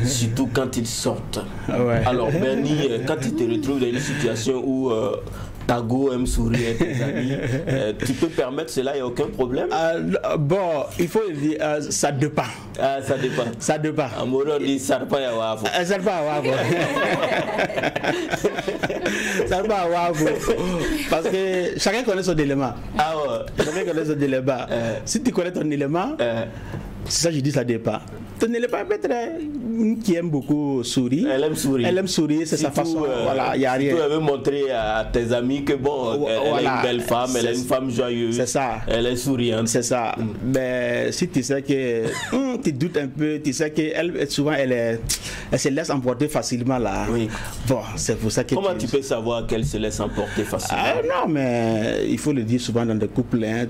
surtout quand ils sortent. Ouais. Alors Benny, quand tu te retrouves dans une situation où Tago aime sourire avec tes amis, tu peux permettre cela, il n'y a aucun problème? Bon, il faut le dire, ça dépend. Ah, ça dépend. Ça dépend. Amoro dit sarpa ya wafo. Sarpa ya wafo. Sarpa ya wafo. Parce que chacun connaît son élément. Ah ouais. Chacun connaît son élément. Si tu connais ton élément, c'est ça que je dis, ça dépend. Ton élément peut-être qui aime beaucoup sourire. Elle aime sourire. Elle aime sourire, c'est sa façon. Voilà, il n'y a rien. Tu veux montrer à tes amis que bon, elle est une belle femme, elle est une femme joyeuse. C'est ça. Elle est souriante. C'est ça. Mais si tu sais que tu doutes un peu, tu sais qu'elle souvent elle se laisse emporter facilement là. Oui. Bon, c'est pour ça que. Comment tu peux savoir qu'elle se laisse emporter facilement? Non, mais il faut le dire souvent dans des couples. Hein,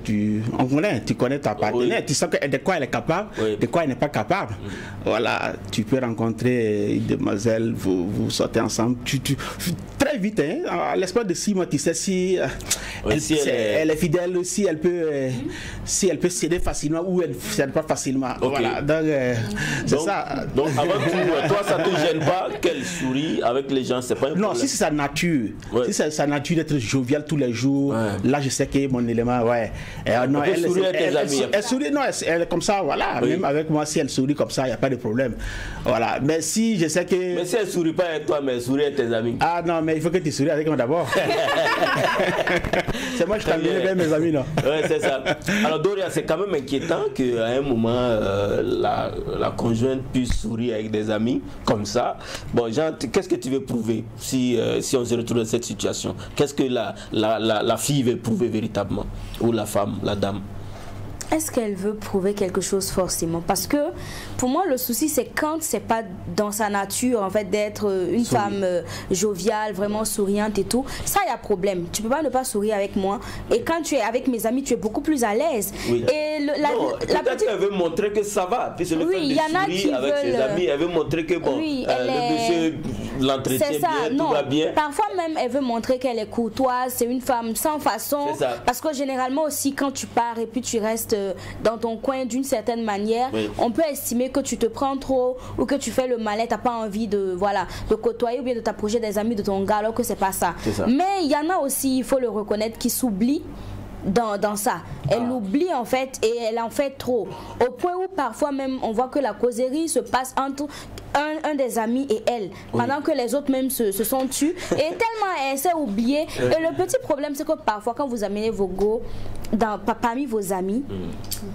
on connaît, tu connais ta partenaire. Oui. Tu sais de quoi elle est capable. capable, de quoi elle n'est pas capable. Voilà, tu peux rencontrer une demoiselle, vous sortez ensemble, très vite, hein, à l'espace de 6 mois, tu sais si, elle est fidèle, si elle peut céder facilement ou elle ne cède pas facilement. Voilà, donc c'est ça. Donc avant tout, toi ça ne te gêne pas qu'elle sourit avec les gens, c'est pas un problème. Non, si c'est sa nature, si c'est sa nature d'être joviale tous les jours, là je sais que mon élément, non, elle sourit avec tes amis. Elle sourit, non, elle est comme ça, voilà. Même avec moi, si elle sourit comme ça, il n'y a pas de problème. Voilà, mais si je sais que... Mais si elle sourit pas avec toi, mais elle sourit avec tes amis. Ah non, mais il faut que tu souris avec moi d'abord. C'est moi qui t'amène vers mes amis, non? Oui, c'est ça. Alors Doria, c'est quand même inquiétant qu'à un moment, la conjointe puisse sourire avec des amis, comme ça. Bon, Jean, qu'est-ce que tu veux prouver si on se retrouve dans cette situation? Qu'est-ce que la fille veut prouver véritablement? Ou la femme, la dame? Est-ce qu'elle veut prouver quelque chose forcément? Parce que pour moi le souci c'est quand c'est pas dans sa nature en fait d'être une femme joviale, vraiment souriante et tout. Ça il y a problème. Tu peux pas ne pas sourire avec moi. Et quand tu es avec mes amis tu es beaucoup plus à l'aise. Oui. Et la petite... elle veut montrer que ça va. Puis le oui, il y en a qui avec ses amis, elle veut montrer que bon, le monsieur l'entretient bien, tout va bien. Parfois même elle veut montrer qu'elle est courtoise, c'est une femme sans façon. Parce que généralement aussi quand tu pars et puis tu restes dans ton coin d'une certaine manière, on peut estimer que tu te prends trop ou que tu fais le malin, t'as pas envie de côtoyer ou bien de t'approcher des amis de ton gars alors que c'est pas ça. Mais il y en a aussi, il faut le reconnaître, qui s'oublient dans ça. Elle l'oublie en fait et elle en fait trop. Au point où parfois même on voit que la causerie se passe entre un des amis et elle, pendant que les autres même se sont tus. Et tellement elle s'est oubliée. Et le petit problème c'est que parfois quand vous amenez vos go parmi vos amis,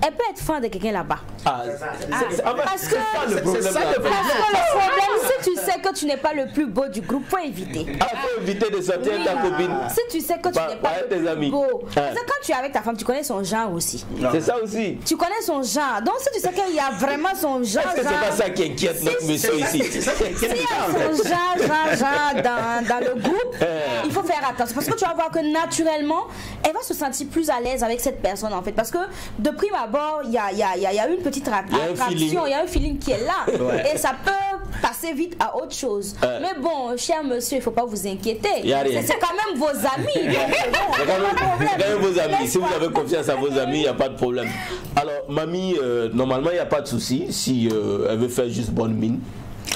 elle peut être fan de quelqu'un là-bas. Parce que le problème, si tu sais que tu n'es pas le plus beau du groupe, faut éviter. Faut éviter de sortir avec ta copine. Si tu sais que tu n'es pas le plus beau. Parce que quand tu es avec ta femme, tu connais son genre aussi. C'est ça aussi. Tu connais son genre. Donc si tu sais qu'il y a vraiment son genre. Est-ce que c'est pas ça qui inquiète notre monsieur ici? S'il y a son genre dans le groupe, il faut faire attention. Parce que tu vas voir que naturellement, elle va se sentir plus à l'aise avec cette personne en fait. Parce que de prime abord, il y a une petite attraction, il y a un feeling qui est là. Et ça peut passer vite à autre chose. Mais bon, cher monsieur, il ne faut pas vous inquiéter. C'est quand même vos amis. C'est quand même vos amis. Si vous avez confiance à vos amis, il n'y a pas de problème. Alors, mamie, normalement, il n'y a pas de souci. Si elle veut faire juste bonne mine,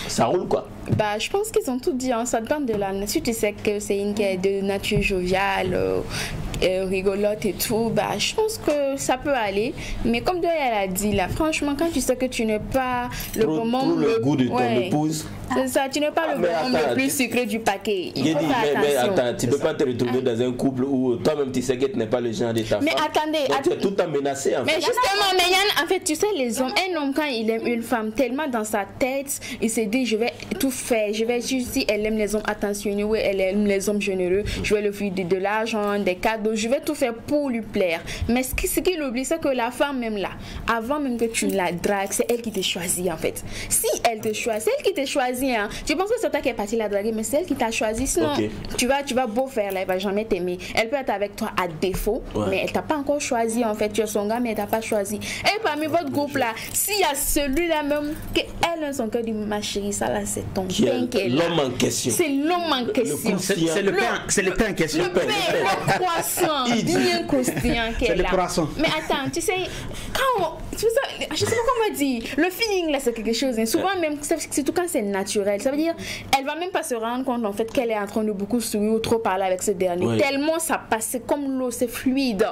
ça roule quoi. Bah, je pense qu'ils ont tout dit, hein. Ça dépend de la nature. Si tu sais que c'est une qui est de nature joviale, rigolote et tout, bah, je pense que ça peut aller. Mais comme elle a dit là, franchement, quand tu sais que tu n'es pas le bon membre, le goût de ton épouse. C'est ça, tu n'es pas le membre le plus sucré du paquet. Mais attends, tu ne peux pas te retrouver dans un couple où toi-même tu sais que tu n'es pas le genre de ta femme. Mais attendez, tu es tout le temps menacé. Mais justement, en fait, tu sais, les hommes, un homme quand il aime une femme, tellement dans sa tête, il s'est dit, je vais tout faire. Je vais juste, si elle aime les hommes attentionnés ou elle aime les hommes généreux, je vais lui offrir de l'argent, des cadeaux, je vais tout faire pour lui plaire. Mais ce qu'il oublie, c'est que la femme même là, avant même que tu la dragues, c'est elle qui t'a choisi en fait. Si elle te choisit, c'est elle qui t'a choisi. Hein. Tu penses que c'est toi qui es parti la draguer, mais c'est elle qui t'a choisi. Sinon, tu vas beau faire là, elle va jamais t'aimer. Elle peut être avec toi à défaut, mais elle t'a pas encore choisi en fait. Tu es son gars, mais elle t'a pas choisi. Et parmi votre groupe là, s'il y a celui-là même, qu'elle a son cœur du ma chérie, ça là c'est ton pain qu'elle a. L'homme en question. C'est l'homme en question. C'est le pain en question. Le pain, le croissant, bien croustillant qu'elle a. Mais attends, tu sais, je sais pas comment dire, le feeling là c'est quelque chose. Hein. Souvent même, surtout quand c'est naturel, ça veut dire, elle va même pas se rendre compte en fait qu'elle est en train de beaucoup sourire ou trop parler avec ce dernier. Tellement ça passe comme l'eau, c'est fluide.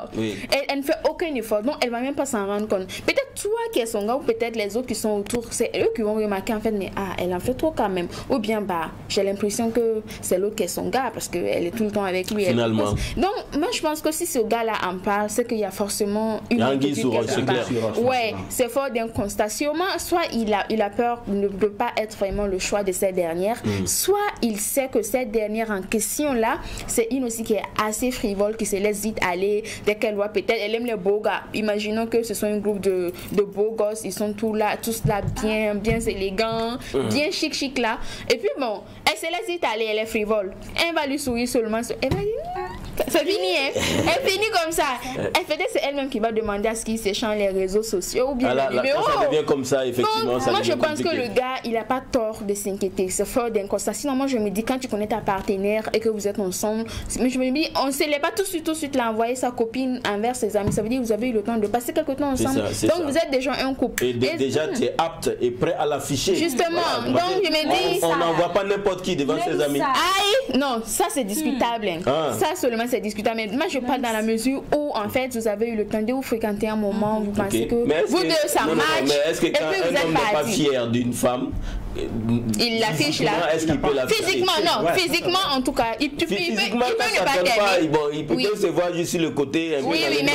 Elle ne fait aucun effort, donc elle va même pas s'en rendre compte. Peut-être toi qui es son gars ou peut-être les autres qui sont autour, c'est eux qui vont remarquer en fait, mais elle en fait trop quand même. Ou bien j'ai l'impression que c'est l'autre qui est son gars parce qu'elle est tout le temps avec lui. Finalement. Donc moi je pense que si ce gars-là en parle, c'est qu'il y a forcément une inquiétude quelque part. Ouais, c'est fort d'un constat. Sûrement, soit il a peur de ne pas être vraiment le choix de cette dernière, soit il sait que cette dernière en question là, c'est une aussi qui est assez frivole, qui se laisse vite aller dès qu'elle voit peut-être, elle aime les beaux gars. Imaginons que ce soit un groupe de beaux gosses, ils sont tous là bien élégants, bien chic là. Et puis bon, elle se laisse vite aller, elle est frivole. Elle va lui sourire seulement, elle va dire C'est fini, hein. Elle finit comme ça. Peut-être c'est elle-même qui va demander à ce qu'ils s'échangent les réseaux sociaux ou bien le numéro. Ça devient comme ça, effectivement. Donc, moi, je pense que le gars, il n'a pas tort de s'inquiéter. C'est fort d'un constat. Sinon, moi, je me dis, quand tu connais ta partenaire et que vous êtes ensemble, mais je me dis, on ne se l'est pas tout de suite là, envoyer sa copine envers ses amis. Ça veut dire que vous avez eu le temps de passer quelque temps ensemble. Donc, vous êtes déjà un couple. Et déjà, tu es apte et prêt à l'afficher. Justement. Voilà. Donc, je me dis. On n'envoie pas n'importe qui devant ses amis. Aïe, non, ça c'est discutable. Ça seulement c'est discutable. Mais moi je parle dans la mesure où en fait vous avez eu le temps de vous fréquenter un moment, vous pensez que vous deux ça marche. Mais est-ce que quand un homme n'est pas fier d'une femme, il l'affiche là. Est-ce qu'il peut l'afficher? Physiquement, non. Ouais. Physiquement, en tout cas, il peut ne pas t'aimer. Il peut se voir juste sur le côté. Oui, mais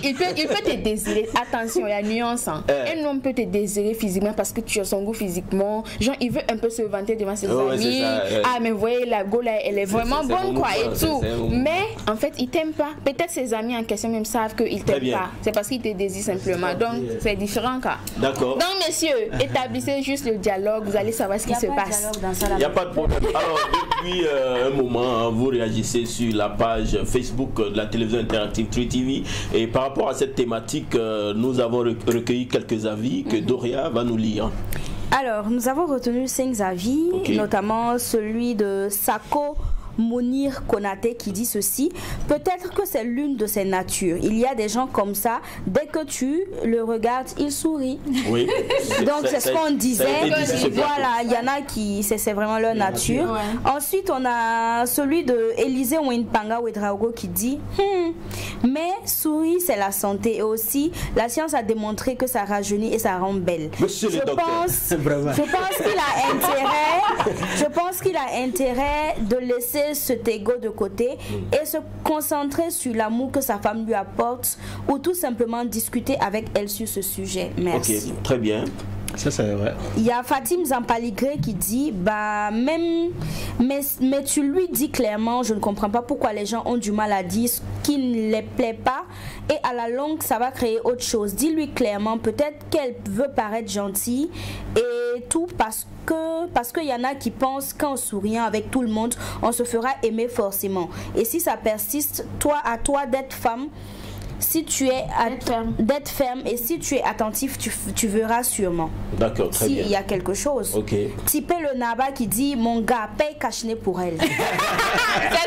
il peut te désirer. Attention, il y a nuance. Un homme peut te désirer physiquement parce que tu as son goût physiquement. Genre, il veut un peu se vanter devant ses amis. Ah, mais vous voyez, la go là, elle est vraiment bonne, quoi, et tout. Mais en fait, il t'aime pas. Peut-être ses amis en question même savent qu'il t'aime pas. C'est parce qu'il te désire simplement. Donc, c'est différent, quoi. D'accord. Donc, messieurs, établissez juste le dialogue. Vous allez savoir ce qui se passe. Il n'y a pas de problème. Alors, depuis un moment, vous réagissez sur la page Facebook de la télévision interactive True TV. Et par rapport à cette thématique, nous avons recueilli quelques avis que Doria va nous lire. Alors, nous avons retenu 5 avis, notamment celui de Sako Mounir Konate qui dit ceci: peut-être que c'est l'une de ses natures. Il y a des gens comme ça, dès que tu le regardes, il sourit. Oui. Donc c'est ce qu'on disait. Voilà, il y en a qui, c'est vraiment leur nature. Ouais. Ensuite, on a celui de Élisée Ouinpanga Ouedraogo qui dit mais sourire, c'est la santé. Et aussi, la science a démontré que ça rajeunit et ça rend belle. Monsieur le docteur. Je pense qu'il a intérêt de laisser cet ego de côté et se concentrer sur l'amour que sa femme lui apporte ou tout simplement discuter avec elle sur ce sujet. Merci. Ok, très bien. Ça, c'est vrai. Il y a Fatim Zampaligré qui dit mais tu lui dis clairement, je ne comprends pas pourquoi les gens ont du mal à dire ce qui ne les plaît pas et à la longue ça va créer autre chose. Dis-lui clairement, peut-être qu'elle veut paraître gentille et tout parce qu'il y en a qui pensent qu'en souriant avec tout le monde on se fera aimer forcément. Et si ça persiste, à toi d'être femme, si tu es d'être ferme et si tu es attentif, tu verras sûrement. D'accord, très bien. S'il y a quelque chose. Ok. Typé le Naba qui dit mon gars paye cache-nez pour elle. Ça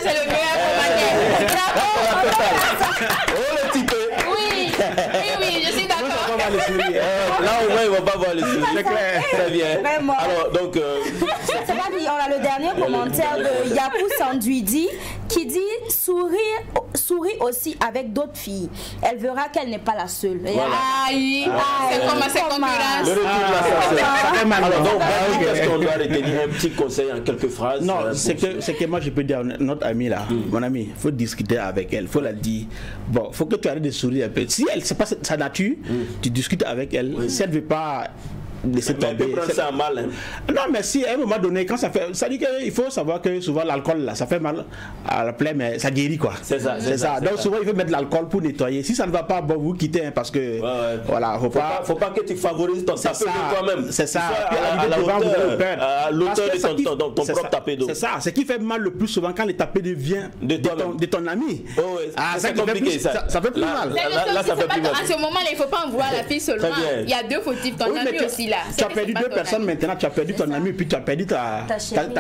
c'est le meilleur commentaire. Oh le typé. Oui, je suis d'accord. Là au moins il va pas voir les sourires. C'est clair. Très bien. Vraiment. Alors donc. On a le dernier commentaire de Yakou Sanduidi qui dit souris aussi avec d'autres filles. Elle verra qu'elle n'est pas la seule. Voilà. Aïe, c'est comme à cette concurrence. Le retour de la sorcière. Alors donc, qu'est-ce qu'on doit retenir? Un petit conseil en quelques phrases. Non, c'est que moi je peux dire à notre amie là, mon amie, il faut discuter avec elle, il faut la dire. Bon, il faut que tu arrêtes de sourire un peu. Si elle, c'est pas sa nature, tu discutes avec elle. Si elle ne veut pas laisser tomber. Elle prend ça mal. Hein. Non, mais si à un moment donné, quand ça fait. Ça dit qu'il faut savoir que souvent l'alcool là, ça fait mal à la plaie, mais ça guérit quoi. C'est ça. Donc souvent il faut mettre de l'alcool pour nettoyer. Si ça ne va pas, bon, vous quittez hein, parce que. Voilà, faut pas que tu favorises ton tapé d'eau toi-même. C'est ça. À l'auteur de ton propre tapé d'eau. C'est ça. Ce qui fait mal le plus souvent quand le tapé d'eau vient de ton ami. C'est compliqué ça. Ça fait plus mal. Là, ça fait plus mal. À ce moment-là, il ne faut pas en vouloir la fille seulement. Il y a deux fautifs, ton ami aussi. Tu as perdu 2 personnes maintenant, tu as perdu ton ami puis tu as perdu ta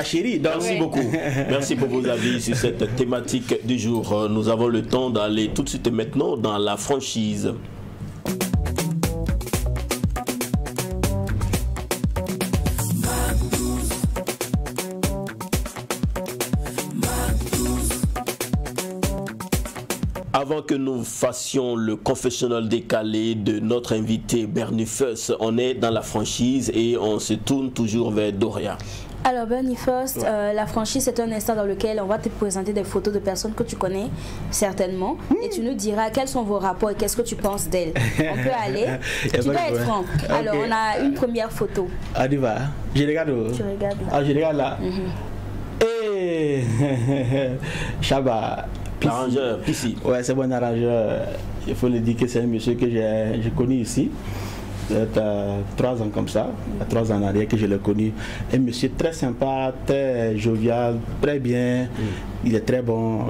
chérie. Merci beaucoup. Merci pour vos avis sur cette thématique du jour. Nous avons le temps d'aller tout de suite maintenant dans la franchise. Avant que nous fassions le confessionnal décalé de notre invité Bernie Fuss, on est dans la franchise et on se tourne toujours vers Doria. Alors Bernie Fuss, la franchise c'est un instant dans lequel on va te présenter des photos de personnes que tu connais certainement et tu nous diras quels sont vos rapports et qu'est-ce que tu penses d'elles. On peut aller, tu dois être franc. Alors on a une première photo. Adiva, je regarde. Tu regardes là. Ah, je regarde là. Et Chaba. L'arrangeur, Pissi. Ouais, c'est bon arrangeur. Il faut le dire que c'est un monsieur que j'ai connu ici. 3 ans comme ça, 3 ans en arrière que je l'ai connu. Un monsieur très sympa, très jovial, très bien. Il est très bon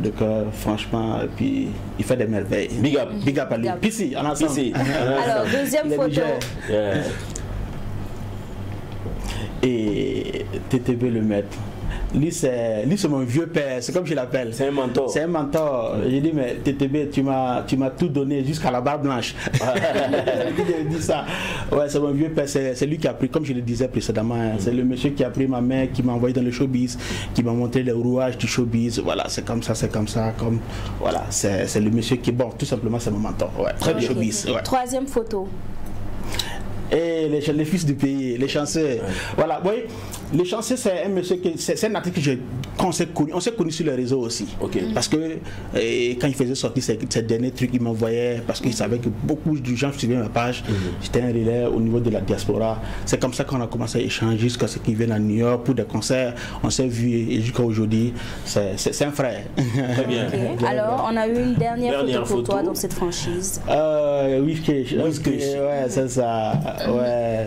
de cœur, franchement. Et puis il fait des merveilles. Big up. Big up à lui. Pissi, en ensemble. Alors, deuxième photo. Et TTB le maître. Lui c'est mon vieux père, c'est comme je l'appelle. C'est un mentor. C'est un mentor. J'ai dit mais TTB tu m'as tout donné jusqu'à la barbe blanche. J'ai dit ça. Ouais, c'est mon vieux père, c'est lui qui a pris, comme je le disais précédemment, c'est le monsieur qui a pris ma mère, qui m'a envoyé dans le showbiz, qui m'a montré les rouages du showbiz. Voilà, c'est comme ça, comme voilà, c'est le monsieur qui, bon, tout simplement c'est mon mentor. Ouais, très bien showbiz. Ouais. Troisième photo. Et les fils du pays, les chanceux. Voilà, vous voyez, les chanceux, c'est un monsieur, c'est un artiste qu'on s'est connu. On s'est connu sur les réseaux aussi. Parce que quand il faisait sortir ces derniers trucs, il m'envoyait, parce qu'il savait que beaucoup de gens suivaient ma page. J'étais un relais au niveau de la diaspora. C'est comme ça qu'on a commencé à échanger jusqu'à ce qu'ils viennent à New York pour des concerts. On s'est vu et jusqu'à aujourd'hui, c'est un frère. Très bien. Okay. Alors, on a eu une dernière photo pour toi dans cette franchise. Ouais, c'est ça. Ouais,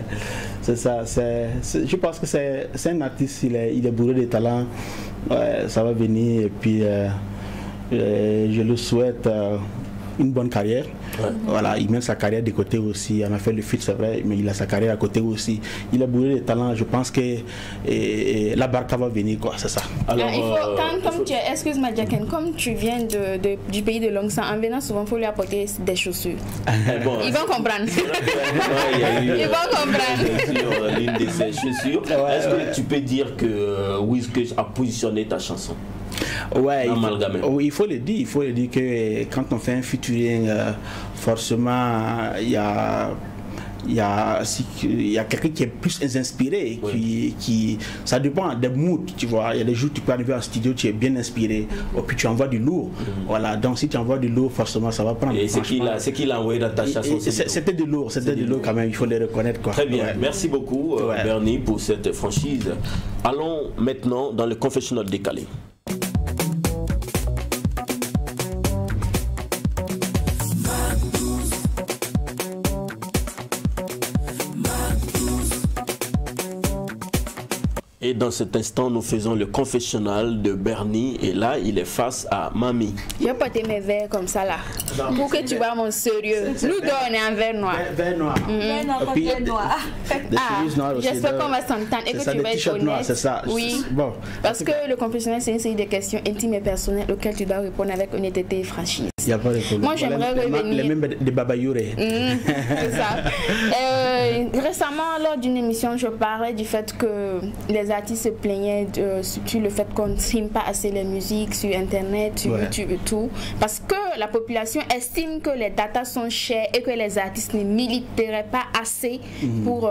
c'est ça. Je pense que c'est un artiste, il est bourré de talent. Ouais, ça va venir et puis je lui souhaite une bonne carrière. Voilà, il met sa carrière de côté aussi. On a fait le feat, c'est vrai, mais il a sa carrière à côté aussi. Il est bourré de talent. Je pense que la barca va venir, quoi. C'est ça. Alors, il faut, comme tu es, excuse-moi, Jacken, comme tu viens du pays de Long Sang, en venant souvent, il faut lui apporter des chaussures. Bon, ils vont comprendre. Ils vont comprendre. L'une de ces chaussures. Est-ce que tu peux dire que Wizkid a positionné ta chanson? Ouais, il faut le dire que quand on fait un featuring, forcément il y a quelqu'un qui est plus inspiré, ça dépend des moods, tu vois. Il y a des jours tu peux arriver en studio, tu es bien inspiré, et puis tu envoies du lourd. Voilà, donc si tu envoies du lourd, forcément ça va prendre. Et c'est qu'il a envoyé dans ta chanson. C'était du lourd, quand même, il faut le reconnaître, quoi. Très bien, merci beaucoup Bernie pour cette franchise. Allons maintenant dans le confessionnal décalé. Et dans cet instant, nous faisons le confessionnal de Bernie. Et là, il est face à Mamie. Je vais porter mes verres comme ça là. Non, pour que tu vois mon sérieux. Nous donnons un verre noir. Verre noir. Verre noir. J'espère qu'on va s'entendre et que tu vas être honnête. C'est ça. Oui. Bon. Parce que le confessionnal, c'est une série de questions intimes et personnelles auxquelles tu dois répondre avec honnêteté et franchise. Il n'y a pas de problème. Moi, j'aimerais revenir. Les mêmes de Baba Youré. C'est ça. Récemment, lors d'une émission, je parlais du fait que les artistes se plaignaient sur le fait qu'on ne stream pas assez les musiques sur Internet, sur YouTube et tout. Parce que la population estime que les datas sont chères et que les artistes ne militeraient pas assez pour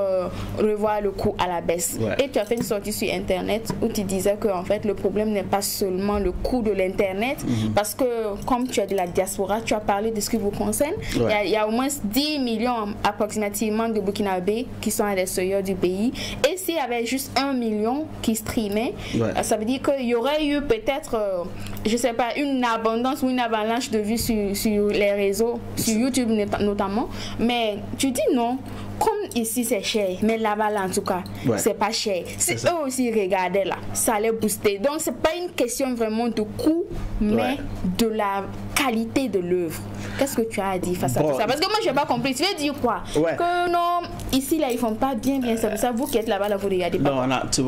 revoir le coût à la baisse. Et tu as fait une sortie sur Internet où tu disais que en fait, le problème n'est pas seulement le coût de l'Internet, parce que comme tu as de la diaspora, tu as parlé de ce qui vous concerne. Il y a au moins 10 millions approximativement de Burkinabés qui sont à l'extérieur du pays. Et s'il y avait juste 1 million qui streamaient, ça veut dire qu'il y aurait eu peut-être, je sais pas, une abondance ou une avalanche de vues sur les réseaux, sur YouTube notamment. Mais tu dis non. Comme ici c'est cher, mais là-bas en tout cas, c'est pas cher. Si eux aussi regardaient là, ça allait booster. Donc c'est pas une question vraiment de coût, mais de la qualité de l'œuvre. Qu'est-ce que tu as à dire face à tout ça? Parce que moi je n'ai pas compris. Tu veux dire quoi? Que non, ici là ils font pas bien, c'est pour ça. Vous qui êtes là-bas, là, vous regardez pas. Non, tu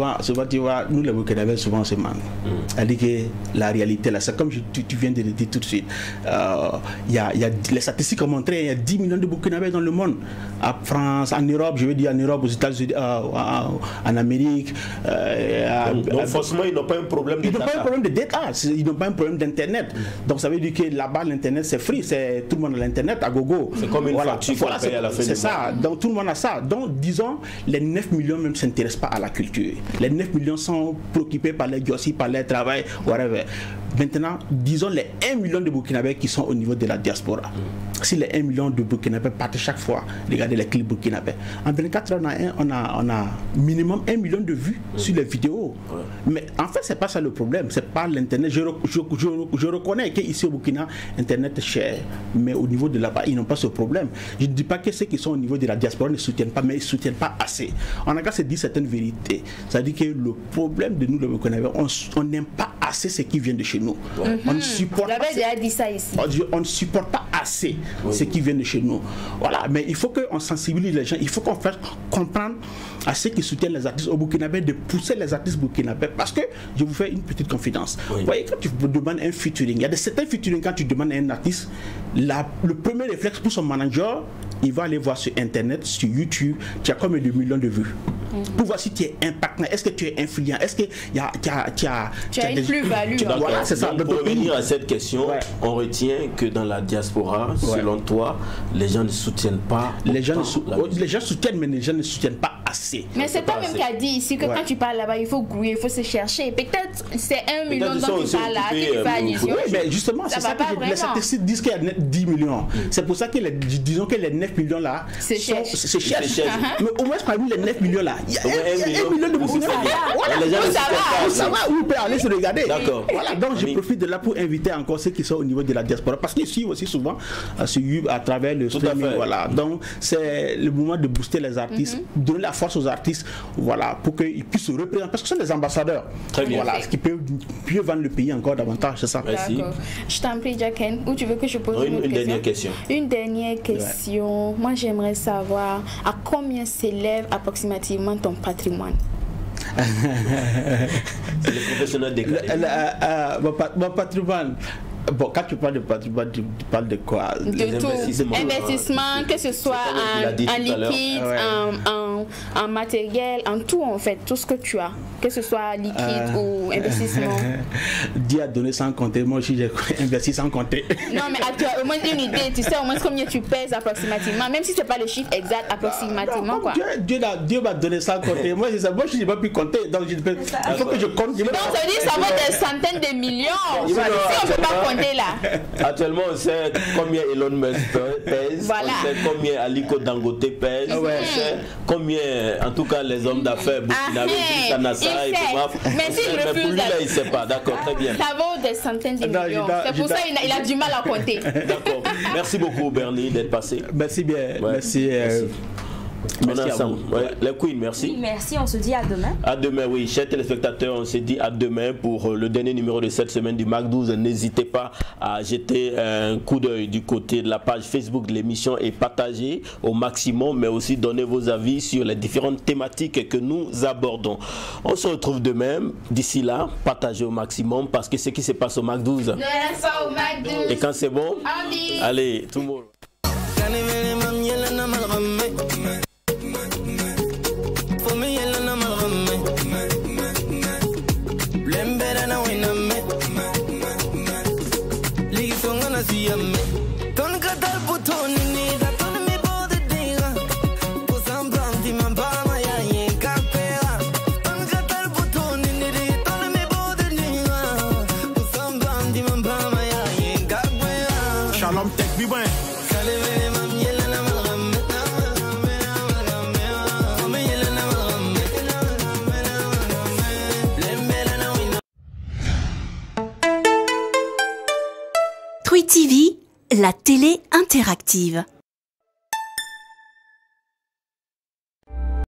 vois, nous les Burkinabés souvent on se manque. C'est-à-dire que la réalité là, c'est comme tu viens de le dire tout de suite. Il y a les statistiques ont montré, il y a 10 millions de Burkinabés dans le monde. À France, en Europe, je veux dire en Europe, aux États-Unis, en Amérique. Donc forcément, ils n'ont pas un problème de data. Ils n'ont pas un problème de data, ils n'ont pas un problème d'internet. Donc ça veut dire que là-bas l'internet c'est free, tout le monde a l'internet à gogo. C'est comme une facture qu'on paye à la fin du mois. C'est ça, donc tout le monde a ça. Donc disons, les 9 millions même ne s'intéressent pas à la culture. Les 9 millions sont préoccupés par les gosses, par leur travail, whatever. Maintenant, disons les 1 million de Burkinabés qui sont au niveau de la diaspora. Si les 1 million de Burkinabés partent chaque fois, regardez les clips burkinabés. En 24 heures, on a minimum 1 million de vues sur les vidéos. Mais en fait, c'est pas ça le problème. C'est pas l'Internet. Je reconnais qu'ici au Burkina, Internet est cher. Mais au niveau de là-bas, ils n'ont pas ce problème. Je ne dis pas que ceux qui sont au niveau de la diaspora ne soutiennent pas, mais ils ne soutiennent pas assez. On a qu'à se dire certaines vérités. C'est-à-dire que le problème de nous, le Burkinabé, on n'aime pas assez ce qui vient de chez nous. On ne supporte pas. Déjà dit ça ici. On ne supporte pas assez ce qui vient de chez nous. Voilà, mais il faut qu'on sensibilise les gens. Il faut qu'on fasse comprendre à ceux qui soutiennent les artistes au Burkinabé de pousser les artistes burkinabés. Parce que je vous fais une petite confidence. Vous voyez, quand tu demandes un featuring, il y a certains featuring, quand tu demandes à un artiste, le premier réflexe pour son manager, il va aller voir sur Internet, sur YouTube, tu as combien de millions de vues. Pour voir si tu es impactant, est-ce que tu es influent, est-ce que tu as une plus-value. Voilà, c'est ça. Pour revenir à cette question, on retient que dans la diaspora, selon toi, les gens ne soutiennent pas. Les gens soutiennent, mais les gens ne soutiennent pas assez. Mais c'est toi-même qui as dit ici que quand tu parles là-bas, il faut grouiller, il faut se chercher. Peut-être c'est 1 million dont tu parles là, tu fais allusion. Oui, mais justement, c'est ça que les statistiques disent qu'il y a 10 millions. C'est pour ça que disons que les 9 millions là se cherchent. Mais au moins parmi les 9 millions là, il y a 1 million de Burkinabés. Ça va, où on peut aller se regarder. D'accord. Voilà, donc je profite de là pour inviter encore ceux qui sont au niveau de la diaspora, parce qu'ils suivent aussi souvent à travers le streaming. Voilà, donc c'est le moment de booster les artistes, donner la force aux artistes, voilà, pour qu'ils puissent se représenter, parce que ce sont des ambassadeurs. Très bien. Voilà, ce qui peut mieux vendre le pays encore davantage, c'est ça. Merci. Je t'en prie, Jacken, ou tu veux que je pose une dernière question? Une dernière question. Moi, j'aimerais savoir à combien s'élève approximativement ton patrimoine? C'est le professionnel déclaré. Mon patrimoine. Bon, quand tu parles de patrimoine, tu parles de quoi? De tout. Investissement, que ce soit en liquide, en matériel, en tout en fait, tout ce que tu as, que ce soit liquide ou investissement. Dieu a donné sans compter, moi aussi j'ai investi sans compter. Non, mais tu as au moins une idée, tu sais au moins combien tu pèses approximativement, même si c'est pas le chiffre exact, approximativement quoi. Dieu m'a donné sans compter. Moi je n'ai pas pu compter, donc il faut que je compte. Donc ça veut dire que ça vaut des centaines de millions. Si on ne peut pas compter là. Actuellement on sait combien Elon Musk pèse, voilà. On sait combien Aliko Dangote pèse, on sait combien en tout cas les hommes d'affaires burkinabés, Kanassa et Boumaf. Mais si je refuse, pour lui là il ne sait pas, d'accord, très bien. Ça vaut des centaines de millions, c'est pour ça qu'il a du mal à compter. D'accord, merci beaucoup Bernie d'être passé. Merci bien, merci. Merci à vous. Les Queens, merci. Oui, merci, on se dit à demain. À demain, oui. Chers téléspectateurs, on se dit à demain pour le dernier numéro de cette semaine du MAC 12. N'hésitez pas à jeter un coup d'œil du côté de la page Facebook de l'émission et partager au maximum, mais aussi donner vos avis sur les différentes thématiques que nous abordons. On se retrouve demain. D'ici là, partagez au maximum parce que ce qui se passe au MAC 12. Ne reste pas au MAC 12. Et quand c'est bon, allez, tout le monde. Shalom Tech Bibin. Trui TV, la télé interactive.